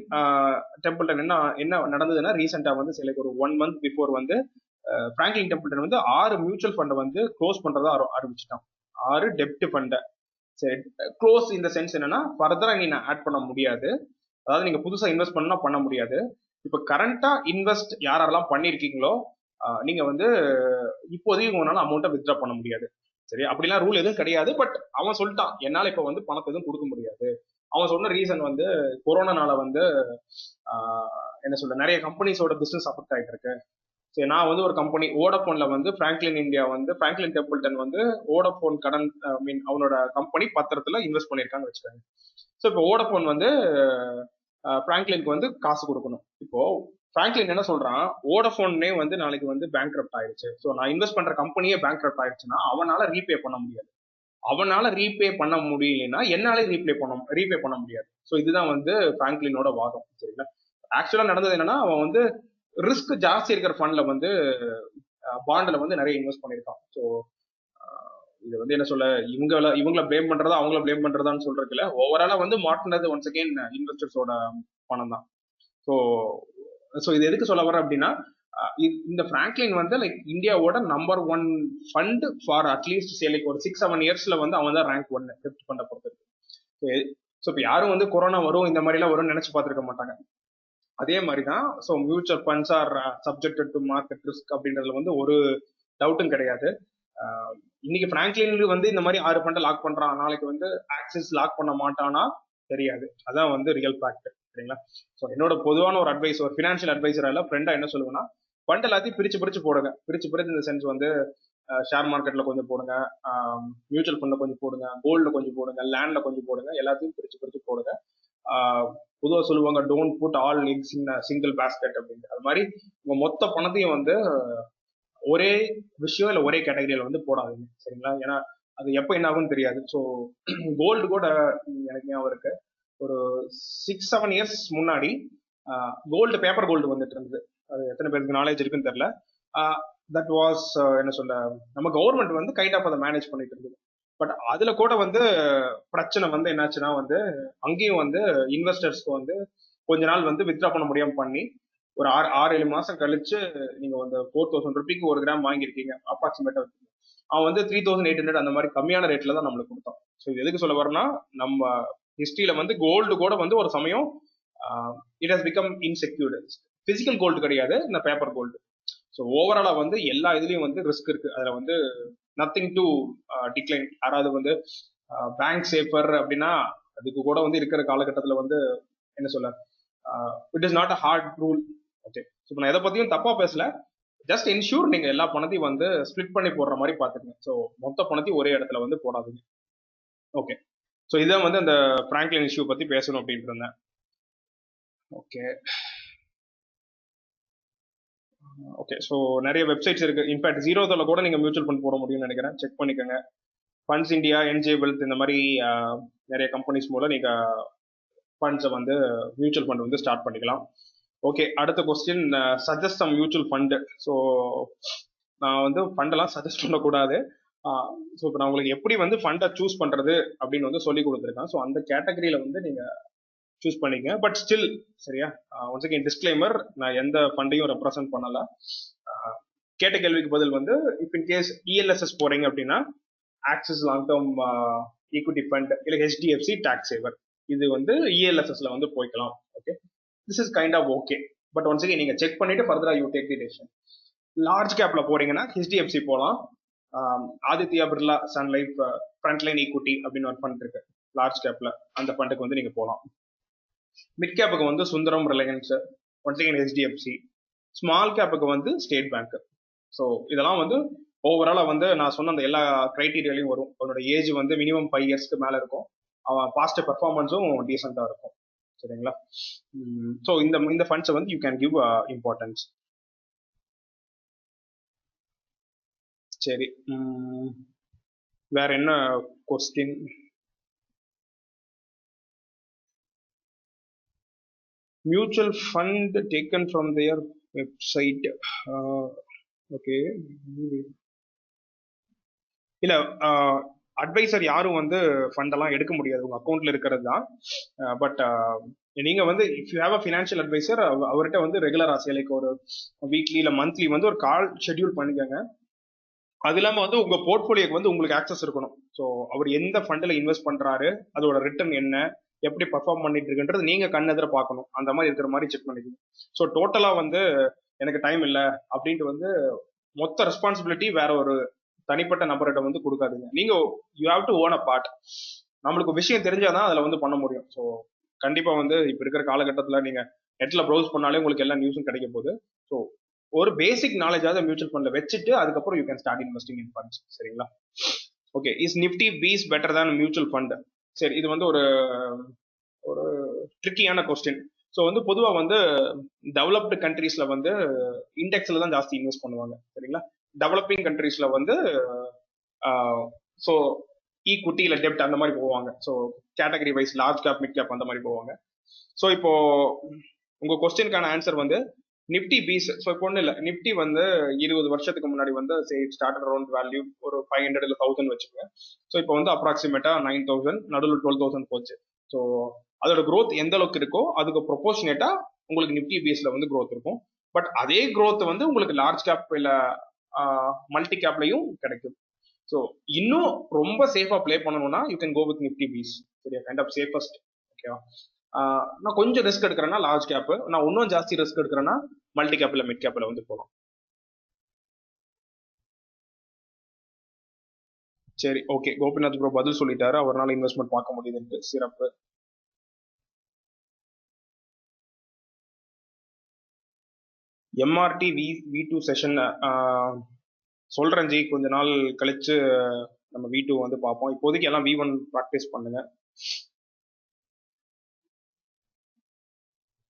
டெம்பிள்டன் என்ன என்ன நடந்ததுன்னா, ரீசெண்டா வந்து சில ஒரு 1 month பிஃபோர் வந்து பிராங்க்லின் டெம்பிள்டன் வந்து 6 மியூச்சுவல் ஃபண்டை வந்து க்ளோஸ் பண்றதா ஆரம்பிச்சிட்டான். 6 டெப்ட் ஃபண்டை. சரி, க்ளோஸ் இந்த சென்ஸ் என்னன்னா, ஃபர்தரா நீ ஆட் பண்ண முடியாது. அதாவது நீங்க புதுசா இன்வெஸ்ட் பண்ணா பண்ண முடியாது. இப்ப கரண்டா இன்வெஸ்ட் யாரெல்லாம் பண்ணிருக்கீங்களோ நீங்க வந்து இப்போதைக்கு உங்களால அமௌண்ட்டை வித்ட்ரா பண்ண முடியாது. சரி, அப்படிலாம் ரூல் எதுவும் கிடையாது. பட் அவன் சொல்லிட்டான், என்னால இப்ப வந்து பணத்தை எதுவும் கொடுக்க முடியாது. அவன் சொன்ன ரீசன் வந்து கொரோனானால வந்து என்ன சொல்ற, நிறைய கம்பெனிஸோட பிசினஸ் அஃபெக்ட் ஆயிட்டு இருக்கு. சரி, நான் வந்து ஒரு கம்பெனி வோடபோன்ல வந்து பிராங்க்லின் இந்தியா வந்து பிராங்க்லின் டெம்பிள்டன் வந்து வோடபோன் கடன் மீன் அவனோட கம்பெனி பத்திரத்துல இன்வெஸ்ட் பண்ணிருக்கான்னு வச்சுக்காங்க. ஸோ இப்போ வோடபோன் வந்து பிராங்க்லினுக்கு வந்து காசு கொடுக்கணும். இப்போ பிராங்க்லின் என்ன சொல்றான், வோடபோனே வந்து நாளைக்கு வந்து பேங்க்ரப்ட் ஆயிடுச்சு, ஸோ நான் இன்வெஸ்ட் பண்ற கம்பெனியே பேங்க்ரப்ட் ஆயிடுச்சுன்னா அவனால ரீபே பண்ண முடியாது. அவனால ரீபே பண்ண முடியலன்னா என்னாலே ரீபே பண்ண முடியாது. ஸோ இதுதான் வந்து பிராங்க்லினோட வாதம். சரிங்களா. ஆக்சுவலா நடந்தது என்னன்னா, அவன் வந்து ரிஸ்க் ஜாஸ்தி இருக்கிற ஃபண்ட்ல வந்து பாண்ட்ல வந்து நிறைய இன்வெஸ்ட் பண்ணியிருக்கான். ஸோ இது வந்து என்ன சொல்ல, இவங்கள பிளேம் பண்றதா அவங்கள பிளேம் பண்றதான்னு சொல்றதுல ஓவராலா வந்து மாட்டினது ஒன்ஸ் அகெயின் இன்வெஸ்டர்ஸோட பணம் தான். ஸோ ஸோ இது எதுக்கு சொல்ல வரேன் அப்படின்னா, இந்த பிராங்க்லின் வந்து லைக் இந்தியாவோட number 1 fund for at least like ஒரு 6-7 இயர்ஸ்ல வந்து அவன் தான் ரேங்க் 1 டெப்ட் ஃபண்டை பொறுத்தவரைக்கும். ஸோ இப்போ யாரும் வந்து கொரோனா வரும் இந்த மாதிரி எல்லாம் வரும்னு நினைச்சு பார்த்துருக்க மாட்டாங்க. அதே மாதிரி தான். So mutual funds R subjected to market risk அப்படின்றதுல வந்து ஒரு டவுட்டும் கிடையாது. இன்னைக்கு பிராங்க்லின் வந்து இந்த மாதிரி 6 ஃபண்டை லாக் பண்றான், நாளைக்கு வந்து ஆக்சிஸ் லாக் பண்ண மாட்டானா தெரியாது. அதான் வந்து ரியல் ஃபேக்ட். சரிங்களா. ஸோ என்னோட பொதுவான ஒரு அட்வைஸ், ஒரு ஃபினான்ஷியல் அட்வைசரால ஃப்ரெண்டா என்ன சொல்லுவேன்னா, ஃபண்ட் எல்லாத்தையும் பிரிச்சு போடுங்க. பிரிச்சு இந்த சென்ஸ் வந்து ஷேர் மார்க்கெட்ல கொஞ்சம் போடுங்க, மியூச்சுவல் ஃபண்ட்ல கொஞ்சம் போடுங்க, கோல்ட்ல கொஞ்சம் போடுங்க, லேண்ட்ல கொஞ்சம் போடுங்க, எல்லாத்தையும் பிரிச்சு போடுங்க. பொதுவாக சொல்லுவாங்க, don't put all eggs in single basket அப்படின்னு. அது மாதிரி உங்க மொத்த பணத்தையும் வந்து ஒரே விஷயம் இல்லை ஒரே கேட்டகரியில வந்து போடாதீங்க. சரிங்களா. ஏன்னா அது எப்போ என்ன ஆகும்னு தெரியாது. ஸோ கோல்டு கூட எனக்கு ஞாபகம் இருக்கு, ஒரு 6-7 இயர்ஸ் முன்னாடி கோல்டு, பேப்பர் கோல்டு வந்துட்டு இருந்தது. அது எத்தனை பேருக்கு நாலேஜ் இருக்குன்னு தெரியல. தட் வாஸ் என்ன சொல்ல, நம்ம கவர்மெண்ட் வந்து கைண்ட் ஆஃப் அதை மேனேஜ் பண்ணிட்டு இருந்தது. பட் அதுல கூட வந்து பிரச்சனை வந்து என்னாச்சுன்னா வந்து, அங்கேயும் வந்து இன்வெஸ்டர்ஸ்க்கு வந்து கொஞ்ச நாள் வந்து வித்ட்ரா பண்ண முடியாம பண்ணி, ஒரு 6-7 மாசம் கழிச்சு நீங்க வந்து 4000 ரூபாய்க்கு 1 கிராம் வாங்கியிருக்கீங்க அப்ராக்சிமேட்டா, அவன் வந்து 3800 அந்த மாதிரி கம்மியான ரேட்ல தான் நம்மளுக்கு கொடுத்தான். ஸோ இது எதுக்கு சொல்ல வரேன்னா, நம்ம ஹிஸ்டரியில வந்து கோல்டு கூட வந்து ஒரு சமயம் it has become insecured. Physical gold கிடையாது, இந்த பேப்பர் கோல்டு. ஸோ ஓவராலா வந்து எல்லா இதுலயும் வந்து ரிஸ்க் இருக்கு. அதுல வந்து நத்திங் டு டிக்ளைன். யாராவது வந்து பேங்க் சேஃபர் அப்படின்னா அதுக்கு கூட வந்து இருக்கிற காலகட்டத்தில் வந்து என்ன சொல்ல, it is not a hard rule. Okay. So நான் எதை பத்தியும் தப்பா பேசல, ஜஸ்ட் இன்ஷூர் நீங்க எல்லா பணத்தையும் வந்து ஸ்பிளிட் பண்ணி போடுற மாதிரி பாத்துக்கங்க. ஸோ மொத்த பணத்தையும் ஒரே இடத்துல வந்து போடாதீங்க. ஓகே. ஸோ இதான் வந்து அந்த பிராங்க்லின் இஷ்யூ பத்தி பேசணும் அப்படின்ட்டு இருந்தேன். Okay okay. ஸோ நிறைய வெப்சைட்ஸ் இருக்கு. இன்ஃபேக்ட் ஜீரோதால கூட நீங்க மியூச்சுவல் ஃபண்ட் போட முடியும்னு நினைக்கிறேன், செக் பண்ணிக்கோங்க. ஃபண்ட்ஸ் இந்தியா, என்ஜே வெல்த், இந்த மாதிரி நிறைய கம்பெனிஸ் மூலம் நீங்க ஃபண்ட்ஸை வந்து மியூச்சுவல் ஃபண்ட் வந்து ஸ்டார்ட் பண்ணிக்கலாம். ஓகே, அடுத்த question, suggest some mutual fund. So நான் வந்து ஃபண்டெல்லாம் சஜஸ்ட் பண்ணக்கூடாது. ஸோ இப்போ நான் உங்களுக்கு எப்படி வந்து ஃபண்டை சூஸ் பண்றது அப்படின்னு வந்து சொல்லி கொடுத்துருக்கேன். ஸோ அந்த கேட்டகரியில வந்து நீங்க சூஸ் பண்ணிக்க. பட் ஸ்டில் சரியா, ஒன்ஸ் அகெயின் டிஸ்க்ளைமர், நான் எந்த ஃபண்டையும் ரெப்ரசென்ட் பண்ணல. கேட்ட கேள்விக்கு பதில் வந்து, இப் இன் கேஸ் இஎல்எஸ்எஸ் போறீங்க அப்படின்னா Axis long term equity fund இல்லை ஹெச்டிஎஃப்சி டாக்ஸ் சேவர், இது வந்து இஎல்எஸ்எஸ்ல வந்து போய்க்கலாம். Okay, this is kind of okay. But once again நீங்க செக் பண்ணிட்டு ஃபர்தரா you take the decision. Large கேப்ல போறீங்கன்னா ஹெச்டிஎஃப்சி போகலாம். Aditya Birla Sun Life frontline equity அப்படின்னு ஒரு ஃபண்ட் இருக்கு லார்ஜ் கேப்ல, அந்த ஃபண்டுக்கு வந்து நீங்க போகலாம். மிட் கேப்புக்கு வந்து Sundaram, Reliance, once again HDFC. Small கேப்புக்கு வந்து ஸ்டேட் பேங்க். ஸோ இதெல்லாம் வந்து ஓவராலா வந்து நான் சொன்ன அந்த எல்லா கிரைட்டீரியாலையும் வரும். அவனோட ஏஜ் வந்து மினிமம் 5 இயர்ஸ்க்கு மேல இருக்கும், அவன் பாஸ்ட் பெர்ஃபார்மன்ஸும் டீசெண்டா இருக்கும். சரிங்களா. ஸோ இந்த ஃபண்ட்ஸை வந்து யூ கேன் கிவ் இம்பார்ட்டன்ஸ். சரி, வேற என்ன question? Mutual fund taken from their website. Okay, இல்ல அட்வைசர் யாரும் வந்து ஃபண்ட் எல்லாம் எடுக்க முடியாது, உங்க அக்கௌண்ட்ல இருக்கிறது தான். பட் நீங்க வந்து if you have a financial advisor, அவர்கிட்ட வந்து ரெகுலரா லைக் ஒரு வீக்லி இல்ல மந்த்லி வந்து ஒரு கால் ஷெட்யூல் பண்ணிக்கோங்க. அது இல்லாம வந்து உங்க போர்ட்போலியோக்கு வந்து உங்களுக்கு ஆக்சஸ் இருக்கணும். ஸோ அவர் எந்த ஃபண்ட்ல இன்வெஸ்ட் பண்றாரு, அதோட ரிட்டர்ன் என்ன, எப்படி பர்ஃபார்ம் பண்ணிட்டு இருக்குன்றது நீங்க கண்ணெதிர பார்க்கணும். அந்த மாதிரி இருக்கிற மாதிரி செக் பண்ணிக்கணும். ஸோ டோட்டலா வந்து எனக்கு டைம் இல்லை அப்படின்ட்டு வந்து மொத்த ரெஸ்பான்சிபிலிட்டி வேற ஒரு தனிப்பட்ட நபர்கிட்ட வந்து கொடுக்காதீங்க. நீங்க you have to own a part. நம்மளுக்கு விஷயம் தெரிஞ்சாதான் அதுல வந்து பண்ண முடியும். ஸோ கண்டிப்பா வந்து இப்ப இருக்கிற காலகட்டத்தில் நீங்க நெட்ல ப்ரௌஸ் பண்ணாலே உங்களுக்கு எல்லா நியூஸும் கிடைக்க போகுது. ஸோ ஒரு பேசிக் நாலேஜாவது மியூச்சுவல் ஃபண்ட்ல வச்சுட்டு அதுக்கப்புறம் you can start investing in funds. சரிங்களா? Okay, is Nifty BeES better than mutual fund? சரி, இது வந்து ஒரு ஒரு ட்ரிக்கியான கொஸ்டின். ஸோ வந்து பொதுவாக வந்து டெவலப்டு கண்ட்ரீஸ்ல வந்து இண்டெக்ஸ்ல தான் ஜாஸ்தி இன்வெஸ்ட் பண்ணுவாங்க. சரிங்களா? டெவலப்பிங் கண்ட்ரீஸ்ல வந்து ஸோ ஈக்விட்டி இல்லை டெப்ட் அந்த மாதிரி போவாங்க. So category wise large cap mid cap அந்த மாதிரி போவாங்க. ஸோ இப்போ உங்க கொஸ்டினுக்கான ஆன்சர் வந்து நிப்டி பீஸ். ஸோ இப்போ ஒன்றும் இல்லை, நிப்டி வந்து 20 வருஷத்துக்கு முன்னாடி வந்து ஸ்டார்டட் அரௌண்ட் வேல்யூ ஒரு 500 இல்லை 1000 வச்சுக்கோங்க. ஸோ இப்போ வந்து அப்ராக்சிமேட்டா 9000, நடுவில் 12000 போச்சு. ஸோ அதோட க்ரோத் எந்த அளவுக்கு இருக்கோ அதுக்கு ப்ரொபோர்ஷனேட்டா உங்களுக்கு நிப்டி பீஸ்ல வந்து க்ரோத் இருக்கும். பட் அதே க்ரோத் வந்து உங்களுக்கு லார்ஜ் கேப் இல்லை மல்டி கேப்லையும் கிடைக்கும். ஸோ இன்னும் ரொம்ப சேஃபா பிளே பண்ணணும்னா you can go with Nifty BeES. சரியா? Kind of safest. ஓகேவா? நான் கொஞ்சம் ரிஸ்க் எடுக்கிறேன்னா லார்ஜ் கேப், நான் இன்னும் ஜாஸ்தி ரிஸ்க் எடுக்கிறேன்னா மல்டி கேப்ல மிட் கேப்ல வந்து போகலாம். சரி, ஓகே. கோபிநாத் ப்ரோ பதில் சொல்லிட்டாரு, அவரால் இன்வெஸ்ட்மெண்ட் பார்க்க முடியுதுன்ட்டு. சிறப்பு. எம்ஆர்டி வி2 செஷன் சொல்றேன் ஜி, கொஞ்ச நாள் கழிச்சு நம்ம வி2 வந்து பார்ப்போம். இப்போதைக்கு எல்லாம் வி1 ப்ராக்டிஸ் பண்ணுங்க.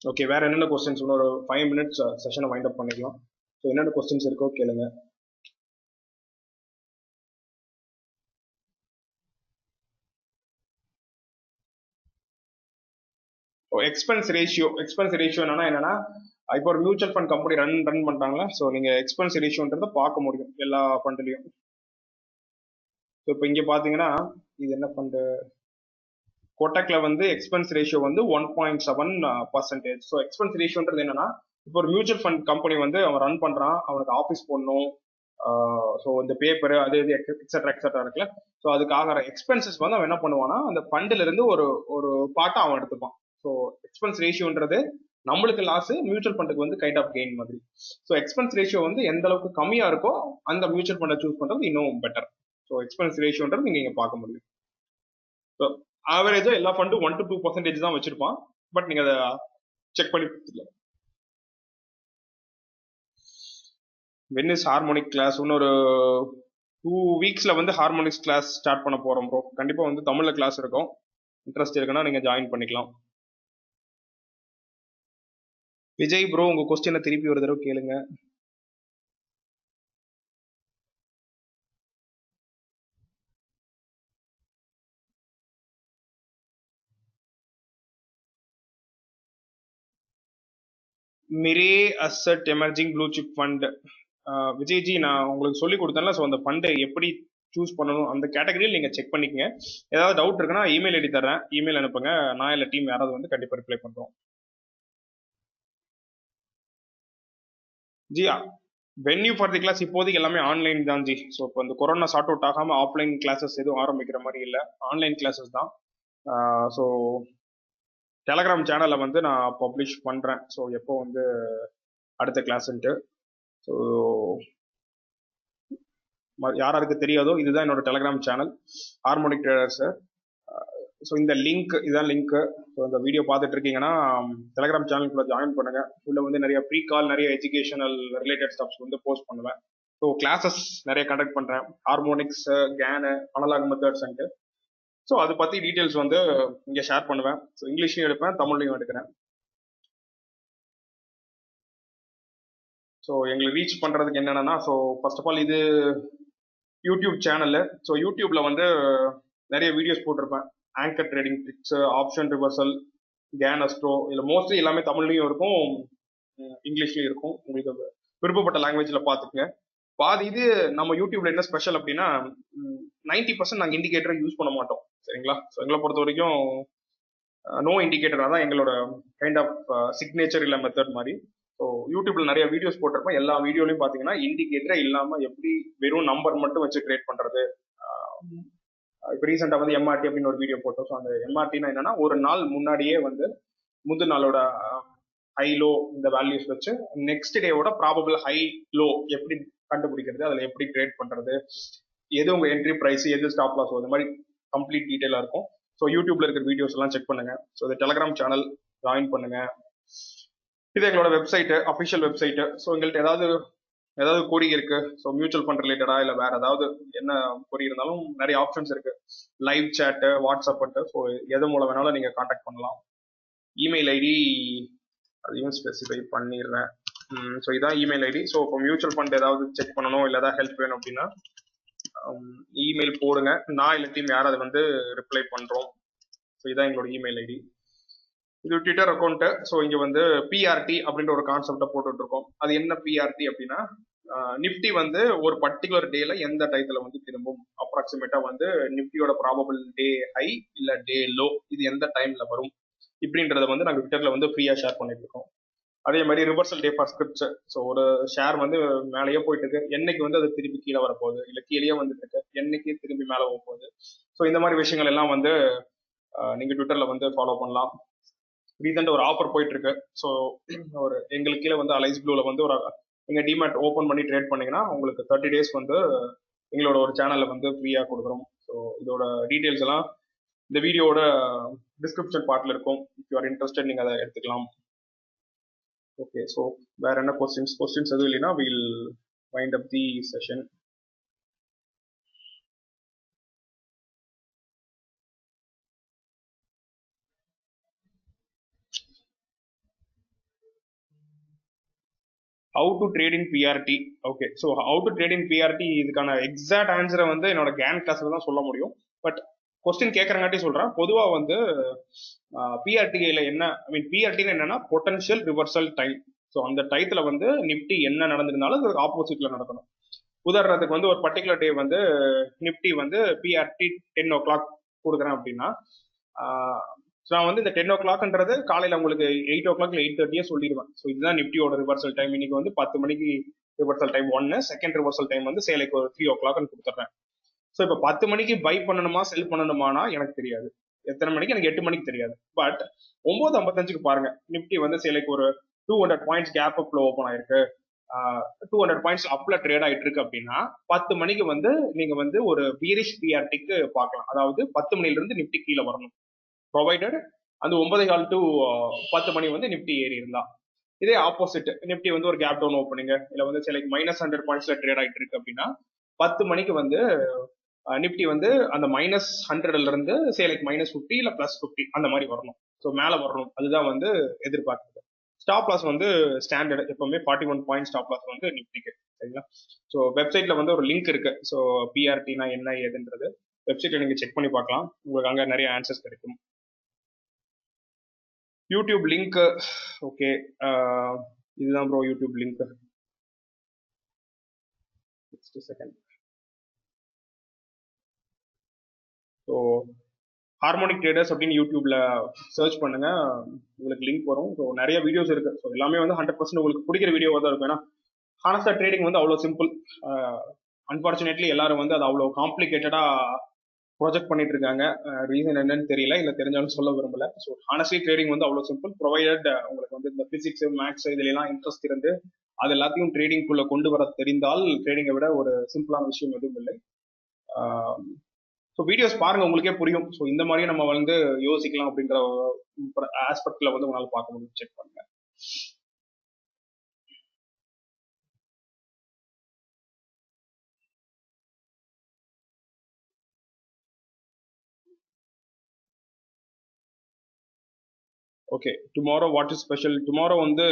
ஓகே, வேற என்னென்ன கொஸ்டின்ஸ்? இன்னொரு 5 minutes செஷனை வைண்ட் அப் பண்ணிக்கலாம். ஸோ என்னென்ன கொஸ்டின்ஸ் இருக்கோ கேளுங்க. எக்ஸ்பென்ஸ் ரேஷியோ என்னன்னா இப்போ ஒரு மியூச்சுவல் ஃபண்ட் கம்பெனி ரன் பண்றாங்களா, ஸோ நீங்க எக்ஸ்பென்ஸ் ரேஷியோன்றத பார்க்க முடியும் எல்லா ஃபண்ட்லயும். ஸோ இப்போ இங்க பாத்தீங்கன்னா இது என்ன ஃபண்டு, கோட்டக்ல வந்து எக்ஸ்பென்ஸ் ரேஷியோ வந்து 1.7%. ஸோ எக்ஸ்பென்ஸ் ரேஷியோன்றது என்னன்னா, இப்போ ஒரு மியூச்சுவல் ஃபண்ட் கம்பெனி வந்து அவன் ரன் பண்றான், அவனுக்கு ஆஃபீஸ் போடணும், ஸோ இந்த பேப்பர் அது இது எக்ஸெட்ரா இருக்குல்ல. ஸோ அதுக்கு ஆகிற எக்ஸ்பென்சஸ் வந்து அவன் என்ன பண்ணுவான்னா அந்த ஃபண்ட்ல இருந்து ஒரு ஒரு பார்ட்டை அவன் எடுத்துப்பான். ஸோ எக்ஸ்பென்ஸ் ரேஷியோன்றது நம்மளுக்கு லாஸ், மியூச்சுவல் ஃபண்டுக்கு வந்து கைண்ட் ஆஃப் கெயின் மாதிரி. ஸோ எக்ஸ்பென்ஸ் ரேஷியோ வந்து எந்த அளவுக்கு கம்மியா இருக்கோ அந்த மியூச்சுவல் ஃபண்டை சூஸ் பண்றது இன்னும் பெட்டர். ஸோ எக்ஸ்பென்ஸ் ரேஷியோன்றது நீங்க இங்க பார்க்க முடியும். ஸோ ஆவரேஜா எல்லா ஃபண்டும் 1 to 2% தான் வச்சிருப்பான். பட் நீங்க அதை செக் பண்ணி பார்த்துக்கலாம். When is harmonic class? இன்னொரு 2 weeksல வந்து ஹார்மோனிக்ஸ் கிளாஸ் ஸ்டார்ட் பண்ண போறோம் ப்ரோ. கண்டிப்பா வந்து தமிழ்ல கிளாஸ் இருக்கும். இன்ட்ரெஸ்ட் இருக்குன்னா நீங்க ஜாயின் பண்ணிக்கலாம். விஜய் ப்ரோ, உங்க கொஸ்டினை திருப்பி ஒரு தடவை கேளுங்க. Mirae Asset emerging blue chip fund. விஜய்ஜி, நான் உங்களுக்கு சொல்லி கொடுத்தேன்ல, ஸோ அந்த ஃபண்டை எப்படி சூஸ் பண்ணணும் அந்த கேட்டகரியில் நீங்க செக் பண்ணிக்கங்க. ஏதாவது டவுட் இருக்குன்னா இமெயில் ஐடி தரேன், இமெயில் அனுப்புங்க. நான் இல்லை டீம் யாராவது வந்து கண்டிப்பா ரிப்ளை பண்றோம். Ji, venue for the class இப்போதைக்கு எல்லாமே ஆன்லைன் தான் ஜி. ஸோ இப்போ இந்த கொரோனா சார்ட் அவுட் ஆகாம ஆஃப்லைன் கிளாஸஸ் எதுவும் ஆரம்பிக்கிற மாதிரி இல்லை, ஆன்லைன் கிளாஸஸ் தான். ஸோ டெலகிராம் சேனலை வந்து நான் பப்ளிஷ் பண்றேன், ஸோ எப்போ வந்து அடுத்த கிளாஸ்ன்ட்டு. ஸோ யாருக்கு தெரியாதோ இதுதான் என்னோட Telegram channel, harmonic traders. So இந்த லிங்க், இதான் லிங்க். ஸோ இந்த வீடியோ பார்த்துட்டு இருக்கீங்கன்னா டெலகிராம் சேனலுக்குள்ள ஜாயின் பண்ணுங்க. உள்ள வந்து நிறைய ப்ரீ கால், நிறைய எஜுகேஷனல் ரிலேட்டட் ஸ்டப்ஸ் வந்து போஸ்ட் பண்ணுவேன். ஸோ கிளாஸஸ் நிறைய கண்டக்ட் பண்றேன், ஹார்மோனிக்ஸ், கேனு, அனலாக் மெத்தட்ஸ்ன்ட்டு. ஸோ அதை பத்தி டீட்டெயில்ஸ் வந்து இங்கே ஷேர் பண்ணுவேன். ஸோ இங்கிலீஷ்லையும் எடுப்பேன், தமிழ்லையும் எடுக்கிறேன். ஸோ எங்களை ரீச் பண்றதுக்கு என்னென்னா, ஸோ ஃபர்ஸ்ட் ஆஃப் ஆல் இது யூடியூப் சேனல். ஸோ யூடியூப்ல வந்து நிறைய வீடியோஸ் போட்டிருப்பேன், anchor trading tricks, option reversal, Gann astro, இதில் மோஸ்ட்லி எல்லாமே தமிழ்லையும் இருக்கும், இங்கிலீஷ்லயும் இருக்கும். உங்களுக்கு விருப்பப்பட்ட லாங்குவேஜில் பார்த்துக்குங்க. பாதி இது நம்ம யூடியூப்ல என்ன ஸ்பெஷல் அப்படின்னா 90% நாங்கள் இண்டிகேட்டரை யூஸ் பண்ண மாட்டோம். சரிங்களா? ஸோ எங்களை பொறுத்த வரைக்கும் நோ இண்டிகேட்டர் தான் எங்களோட கைண்ட் ஆஃப் சிக்னேச்சர் இல்லை மெத்தட் மாதிரி. ஸோ யூடியூப்ல நிறைய வீடியோஸ் போட்டிருப்போம். எல்லா வீடியோலையும் பார்த்தீங்கன்னா இண்டிகேட்டரே இல்லாமல் எப்படி வெறும் நம்பர் மட்டும் வச்சு கிரியேட் பண்ணுறது. இப்போ ரீசெண்டாக வந்து எம்ஆர்டி அப்படின்னு ஒரு வீடியோ போட்டோம். ஸோ அந்த எம்ஆர்டினா என்னன்னா, ஒரு நாள் முன்னாடியே வந்து முந்தின நாளோட ஹை லோ இந்த வேல்யூஸ் வச்சு நெக்ஸ்ட் டேவோட ப்ராபபிள் ஹை லோ எப்படி கண்டுபிடிக்கிறது, அதில் எப்படி ட்ரேட் பண்ணுறது, எது உங்க என்ட்ரி ப்ரைஸ், எது ஸ்டாப் லாஸ், இந்த மாதிரி கம்ப்ளீட் டீட்டெயிலாக இருக்கும். ஸோ யூடியூப்ல இருக்கிற வீடியோஸ் எல்லாம் செக் பண்ணுங்க. ஸோ இந்த டெலிகிராம் சேனல் ஜாயின் பண்ணுங்க. இது எங்களோட வெப்சைட்டு, அஃபிஷியல் வெப்சைட்டு. ஸோ எங்கள்கிட்ட ஏதாவது கொரி இருக்கு, ஸோ மியூச்சுவல் ஃபண்ட் ரிலேட்டடா இல்லை வேற ஏதாவது என்ன கொரி இருந்தாலும் நிறைய ஆப்ஷன்ஸ் இருக்கு. லைவ் சேட்டு, வாட்ஸ்அப், ஸோ எது மூலம் வேணாலும் நீங்க கான்டாக்ட் பண்ணலாம். இமெயில் ஐடி அதையும் ஸ்பெசிஃபை பண்ணிடுறேன். ஸோ இதான் இமெயில் ஐடி. ஸோ இப்போ மியூச்சுவல் ஃபண்ட் ஏதாவது செக் பண்ணணும் இல்லை ஏதாவது ஹெல்ப் வேணும் அப்படின்னா இமெயில் போடுங்க. நான் இல்லை டீம் யாராவது வந்து ரிப்ளை பண்றோம். ஸோ இதான் எங்களோட இமெயில் ஐடி. இது ட்விட்டர் அக்கௌண்ட். ஸோ இங்க வந்து பிஆர்டி அப்படின்ற ஒரு கான்செப்டை போட்டுட்டு இருக்கோம். அது என்ன பிஆர்டி அப்படின்னா, நிப்டி வந்து ஒரு பர்டிகுலர் டேல எந்த டயத்துல வந்து திரும்பும், அப்ராக்சிமேட்டா வந்து நிப்டியோட ப்ராபபிள் டே ஹை இல்ல டே லோ இது எந்த டைம்ல வரும் இப்படின்றத வந்து நாங்கள் ட்விட்டர்ல வந்து ஃப்ரீயா ஷேர் பண்ணிட்டு இருக்கோம். அதே மாதிரி reversal day for scripts. So ஒரு ஷேர் வந்து மேலேயே போயிட்டு இருக்கு, என்னைக்கு வந்து அது திருப்பி கீழே வரப்போகுது, இல்லை கீழே வந்துட்டு இருக்கு என்னைக்கு திரும்பி மேலே போக போகுது. ஸோ இந்த மாதிரி விஷயங்கள் எல்லாம் வந்து நீங்க ட்விட்டர்ல வந்து ஃபாலோ பண்ணலாம். ரீசெண்டாக ஒரு ஆஃபர் போயிட்டு இருக்கு. ஸோ ஒரு எங்களுக்கு கீழே வந்து அலைஸ் ப்ளூல வந்து ஒரு நீங்க டிமேட் ஓப்பன் பண்ணி ட்ரேட் பண்ணீங்கன்னா உங்களுக்கு 30 days வந்து எங்களோட ஒரு சேனல்ல வந்து ஃப்ரீயா கொடுக்குறோம். ஸோ இதோட டீடைல்ஸ் எல்லாம் இந்த வீடியோட டிஸ்கிரிப்ஷன் பார்ட்ல இருக்கும். இஃப் யூ ஆர் இன்ட்ரெஸ்டட் நீங்க அதை எடுத்துக்கலாம். ஓகே, ஸோ வேற என்ன கொஸ்டின்ஸ் எதுவும் இல்லைன்னா will wind up the session. How to trade in BRT. Okay, so how to trade in BRT இதுக்கான எக்ஸாக்ட் ஆன்சரை வந்து என்னோட கேன் கிளாஸ்ல தான் சொல்ல முடியும். பட் கொஸ்டின் கேட்கறங்காட்டி சொல்றேன். பொதுவாக வந்து பிஆர்டில என்ன, ஐ மீன் பிஆர்டின்னு என்னன்னா பொட்டன்ஷியல் ரிவர்சல் டைம். ஸோ அந்த டயத்துல வந்து நிப்டி என்ன நடந்திருந்தாலும் அது ஆப்போசிட்ல நடக்கணும். உதாரணத்துக்கு வந்து ஒரு பர்டிகுலர் டே வந்து நிப்டி வந்து பிஆர்டி 10 o'clock கொடுக்குறேன் அப்படின்னா, நான் வந்து இந்த 10 o'clockன்றது காலையில உங்களுக்கு 8 o'clock 8:30 சொல்லிடுவேன். ஸோ இதுதான் நிப்டியோட ரிவர்சல் டைம். இன்னைக்கு வந்து 10 மணிக்கு reversal time 1, second reversal time வந்து சேலைக்கு ஒரு 3 o'clock கொடுத்துட்றேன். ஸோ இப்போ 10 மணிக்கு பை பண்ணணுமா செல் பண்ணணுமானா எனக்கு தெரியாது. எத்தனை மணிக்கு எனக்கு 8 மணிக்கு தெரியாது. பட் 9:55 பாருங்க, நிப்டி வந்து சேலைக்கு ஒரு 200 பாயிண்ட்ஸ் கேப் அப்ல ஓப்பன் ஆயிருக்கு, 200 பாயிண்ட்ஸ் அப்ல ட்ரேட் ஆயிட்டு இருக்கு அப்படின்னா 10 மணிக்கு வந்து நீங்க வந்து ஒரு பீரிஷ் பிஆர்டிக்கு பார்க்கலாம். அதாவது 10 மணில இருந்து நிப்டி கீழே வரணும், ப்ரொவைடட் அந்த 9:15 to 10 மணி வந்து நிப்டி ஏறி இருந்தா. இதே ஆப்போசிட், நிப்டி வந்து ஒரு கேப் டவுன் ஓப்பனிங் இல்ல வந்து சில -100 பாயிண்ட்ஸ்ல ட்ரேட் ஆயிட்டு இருக்கு அப்படின்னா 10 மணிக்கு வந்து நிப்டி வந்து அந்த -100ல இருந்து சேலைக்கு -50 இல்ல +50 அந்த மாதிரி வரணும். ஸோ மேல வரணும், அதுதான் வந்து எதிர்பார்க்குறது. ஸ்டாப் லாஸ் வந்து ஸ்டாண்டர்ட் எப்பவுமே 41 பாயிண்ட் ஸ்டாப் லாஸ் வந்து நிப்டிக்கு. சரிங்களா? ஸோ வெப்சைட்ல வந்து ஒரு லிங்க் இருக்கு. ஸோ பிஆர்டினா என்ன ஏதுன்றது வெப்சைட்ல நீங்க செக் பண்ணி பார்க்கலாம். உங்களுக்கு அங்க நிறைய ஆன்சர்ஸ் கிடைக்கும். YouTube link. ஓகே, இதுதான் bro YouTube link. Second. So harmonic traders அப்படின்னு யூடியூப்ல சர்ச் பண்ணுங்க, உங்களுக்கு லிங்க் வரும். ஸோ நிறைய வீடியோஸ் இருக்கு. ஸோ எல்லாமே வந்து 100% உங்களுக்கு பிடிக்கிற வீடியோவாக தான் இருக்கும். ஏன்னா ஹானஸ்டா ட்ரேடிங் வந்து அவ்வளோ சிம்பிள். அன்பார்ச்சுனேட்லி எல்லாரும் வந்து அது அவ்வளோ காம்ப்ளிகேட்டடா ப்ராஜெக்ட் பண்ணிட்டு இருக்காங்க. ரீசன் என்னன்னு தெரியல, இல்லை தெரிஞ்சாலும் சொல்ல விரும்பல. ஸோ ஹானஸ்ட்லி ட்ரேடிங் வந்து அவ்வளோ சிம்பிள், ப்ரொவைடட் உங்களுக்கு வந்து இந்த பிசிக்ஸ் மேக்ஸ் இதுல எல்லாம் இன்ட்ரெஸ்ட் இருந்து அது எல்லாத்தையும் ட்ரேடிங் குள்ள கொண்டு வர தெரிந்தால் ட்ரேடிங்கை விட ஒரு சிம்பிளான விஷயம் எதுவும் இல்லை. ஸோ வீடியோஸ் பாருங்க, உங்களுக்கே புரியும். ஸோ இந்த மாதிரியும் நம்ம வந்து யோசிக்கலாம் அப்படின்ற ஆஸ்பெக்ட்ல வந்து உங்களால் பார்க்க முடியும். செக் பண்ணுங்க. Okay, tomorrow what is special? Tomorrow வந்து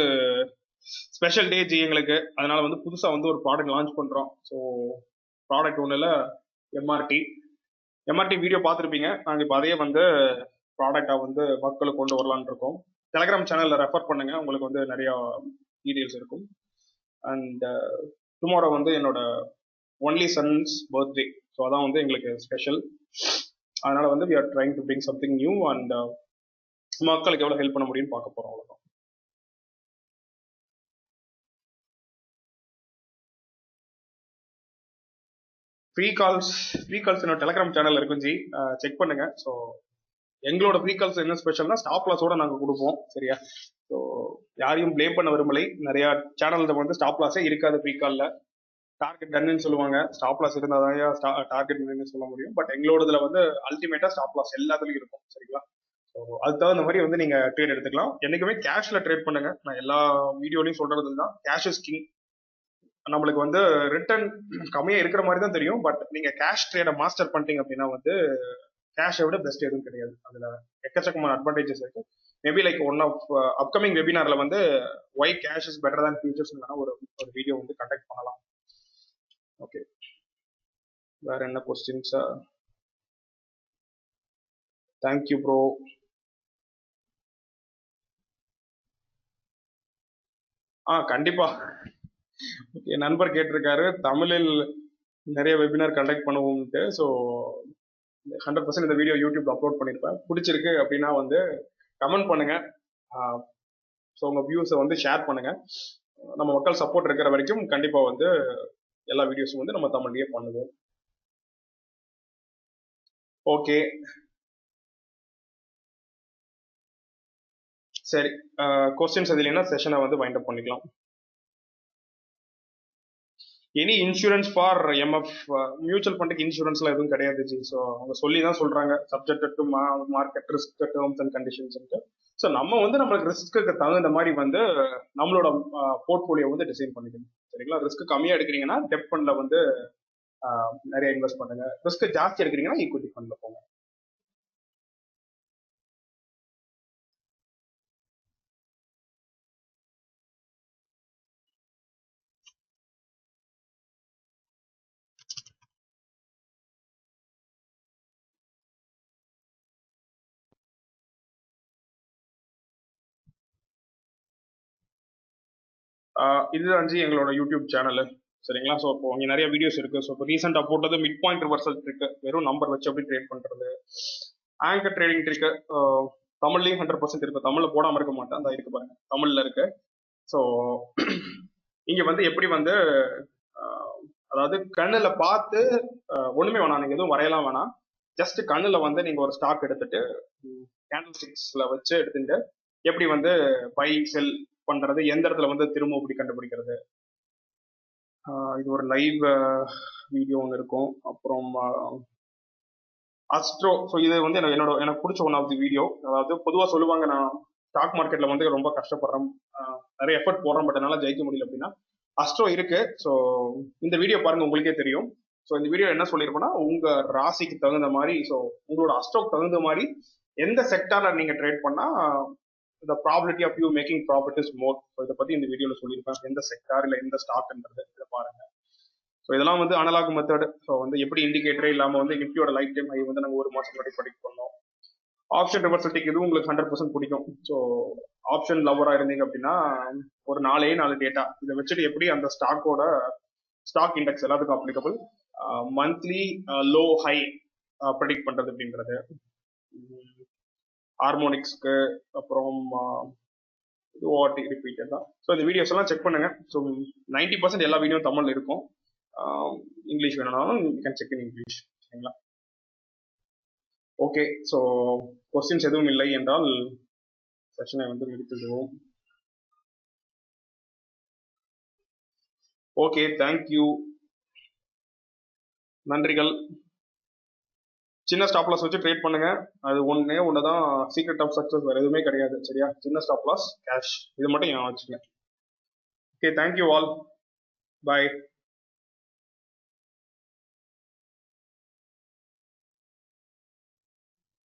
ஸ்பெஷல் டே ஜி எங்களுக்கு. அதனால வந்து புதுசா வந்து ஒரு ப்ராடக்ட் லான்ச் பண்றோம். ஸோ ப்ராடக்ட் ஒன்றுல எம்ஆர்டி வீடியோ பார்த்துருப்பீங்க. நாங்கள் இப்போ அதே வந்து ப்ராடக்டா வந்து மக்களுக்கு கொண்டு வரலான்னு இருக்கோம். டெலிகிராம் சேனல்ல ரெஃபர் பண்ணுங்க, உங்களுக்கு வந்து நிறைய டீடைல்ஸ் இருக்கும். அண்ட் டுமாரோ வந்து என்னோட ஒன்லி சன்ஸ் பர்த்டே, ஸோ அதான் வந்து எங்களுக்கு ஸ்பெஷல். அதனால வந்து we are trying to bring something new and மக்களுக்கு எவ்வளவு ஹெல்ப் பண்ண முடியும்னு பார்க்க போறோம். அவ்வளவுதான். ஃப்ரீ கால்ஸ் என்னோட டெலிகிராம் சேனல் இருக்கும் ஜி, செக் பண்ணுங்க. ஸோ எங்களோட ஃப்ரீ கால்ஸ் என்ன ஸ்பெஷல்னா ஸ்டாப் லாஸோட நாங்கள் கொடுப்போம், சரியா? ஸோ யாரையும் ப்ளேம் பண்ண விரும்பலை. நிறைய சேனல்ல வந்து ஸ்டாப் லாஸே இருக்காது ஃப்ரீ கால்ல. டார்கெட் டன்னு சொல்லுவாங்க, ஸ்டாப் லாஸ் இருந்தால் தான் டார்கெட் டன்னு சொல்ல முடியும். பட் எங்களோடதுல வந்து அல்டிமேட்டா ஸ்டாப் லாஸ் எல்லாத்துலயும் இருக்கும், சரிங்களா? ஸோ அதுக்கு தகுந்த மாதிரி வந்து நீங்க ட்ரேட் எடுத்துக்கலாம். என்னைக்குமே கேஷ்ல ட்ரேட் பண்ணுங்க. நான் எல்லா வீடியோலையும் சொல்றது தான், கேஷ் இஸ் கிங். நம்மளுக்கு வந்து ரிட்டர்ன் கம்மியா இருக்கிற மாதிரி தான் தெரியும், பட் நீங்க கேஷ் ட்ரேட மாஸ்டர் பண்ணிட்டீங்க அப்படின்னா வந்து கேஷை விட பெஸ்ட் எதுவும் கிடையாது. அதுல எக்கச்சக்கமான அட்வான்டேஜஸ் இருக்கு. Maybe like one of upcoming வெபினார்ல வந்து why cash is better than futures ஒரு வீடியோ வந்து கண்டக்ட் பண்ணலாம். ஓகே, வேற என்ன கொஸ்டின்ஸ்? Thank you bro. கண்டிப்பா. என் நண்பர் கேட்டிருக்காரு தமிழில் நிறைய வெபினார் கண்டக்ட் பண்ணுவோம்ட்டு. ஸோ 100% இந்த வீடியோ யூடியூப்ல அப்லோட் பண்ணிருப்பேன். பிடிச்சிருக்கு அப்படின்னா வந்து கமெண்ட் பண்ணுங்க. ஸோ உங்க வியூஸை வந்து ஷேர் பண்ணுங்க. நம்ம மக்கள் சப்போர்ட் இருக்கிற வரைக்கும் கண்டிப்பா வந்து எல்லா வீடியோஸும் வந்து நம்ம தமிழ்லயே பண்ணுவோம். ஓகே, சரி. கொஸ்டின்ஸ் எது இல்லைன்னா செஷனை வந்து வைண்ட் அப் பண்ணிக்கலாம். Any insurance for MF? Mutual ஃபண்டுக்கு இன்சூரன்ஸ்லாம் எதுவும் கிடையாது ஜி. ஸோ அவங்க சொல்லி தான் சொல்றாங்க, subject to market risk terms and conditions. So நம்ம வந்து நம்மளுக்கு ரிஸ்க்கு தகுந்த மாதிரி வந்து நம்மளோட போர்ட்ஃபோலியோ வந்து டிசைன் பண்ணிக்கணும், சரிங்களா? ரிஸ்க் கம்மியா எடுக்கிறீங்கன்னா டெப் ஃபண்ட்ல வந்து நிறைய இன்வெஸ்ட் பண்ணுங்க. ரிஸ்க் ஜாஸ்தி எடுக்கிறீங்கன்னா ஈக்விட்டி ஃபண்ட்ல போங்க. இதுதான் ஜி எங்களோட யூடியூப் சேனல், சரிங்களா? ஸோ இப்போ இங்கே நிறைய வீடியோஸ் இருக்கு. ஸோ இப்போ ரீசெண்டாக போட்டது மிட் பாயிண்ட் ரிவர்சல் ட்ரிக், வெறும் நம்பர் வச்சு எப்படி ட்ரேட் பண்றது. ஆங்கர் ட்ரேடிங் ட்ரிக் தமிழ்லையும் 100% இருக்கு. தமிழ்ல போடாம இருக்க மாட்டேன், அந்த இருக்கு பாருங்க, தமிழ்ல இருக்கு. ஸோ இங்க வந்து எப்படி வந்து அதாவது கண்ணுல பார்த்து ஒண்ணுமே வேணாம், நீங்க எதுவும் வரையலாம் வேணாம். ஜஸ்ட் கண்ணுல வந்து நீங்க ஒரு ஸ்டாக் எடுத்துட்டு கேண்டில் ஸ்டிக்ஸ்ல வச்சு எடுத்துட்டு எப்படி வந்து பை செல் பண்றது, எந்த இடத்துல வந்து திரும்ப எப்படி கண்டுபிடிக்கிறது. இது ஒரு லைவ் வீடியோ ஒன்று இருக்கும். அப்புறம் அஸ்ட்ரோ. ஸோ இது வந்து எனக்கு பிடிச்ச ஒன் ஆஃப் தி வீடியோ. அதாவது பொதுவாக சொல்லுவாங்க, நான் ஸ்டாக் மார்க்கெட்ல வந்து ரொம்ப கஷ்டப்படுறேன், நிறைய எஃபர்ட் போடுறேன், பட் என்னால ஜெயிக்க முடியல அப்படின்னா அஸ்ட்ரோ இருக்கு. ஸோ இந்த வீடியோ பாருங்க, உங்களுக்கே தெரியும். ஸோ இந்த வீடியோ என்ன சொல்லியிருக்கோம்னா, உங்க ராசிக்கு தகுந்த மாதிரி, ஸோ உங்களோட அஸ்ட்ரோக்கு தகுந்த மாதிரி எந்த செக்டார்ல நீங்க ட்ரேட் பண்ணா the probability of you making profit is more. So இதை பத்தி இந்த வீடியோல சொல்லியிருப்பேன், எந்த செக்டார் இல்லை எந்த ஸ்டாக்ன்றது இதை பாருங்க. ஸோ இதெல்லாம் வந்து அனலாக் மெத்தட். ஸோ வந்து எப்படி இண்டிகேட்டரே இல்லாம வந்து நிஃப்டியோட லைஃப் டைம் ஹை வந்து நாங்கள் ஒரு மாசம் முன்னாடி ப்ரெடிக்ட் பண்ணோம். ஆப்ஷன் ரிவர்சல் டிக், இதுவும் உங்களுக்கு 100% பிடிக்கும். ஸோ ஆப்ஷன் லவரா இருந்தீங்க அப்படின்னா ஒரு 4 டேட்டா இதை வச்சுட்டு எப்படி அந்த ஸ்டாக் இண்டெக்ஸ் எல்லாத்துக்கும் applicable, monthly low high predict பண்றது அப்படின்றது, ஹார்மோனிக்ஸ்க்கு, அப்புறம் ஓஆர்டி ரிப்பீட்டட் தான். ஸோ இந்த வீடியோஸ் எல்லாம் செக் பண்ணுங்க. ஸோ 90% எல்லா வீடியோ தமிழ்ல இருக்கும். இங்கிலீஷ் வேணும்னாலும் you can check in English, சரிங்களா? ஓகே, ஸோ கொஸ்டின்ஸ் எதுவும் இல்லை என்றால் செஷனை வந்து முடித்துடுவோம். ஓகே, தேங்க்யூ, நன்றிகள். சின்ன ஸ்டாப் லாஸ் வச்சு ட்ரேட் பண்ணுங்க. அது ஒண்ணுதான் சீக்ரெட் ஆஃப் சக்சஸ், வேற எதுவுமே கிடையாது, சரியா? சின்ன ஸ்டாப் லாஸ், கேஷ், இது மட்டும் ஞாபகம் வச்சுக்கங்க. ஓகே, தேங்க்யூ ஆல், பாய்.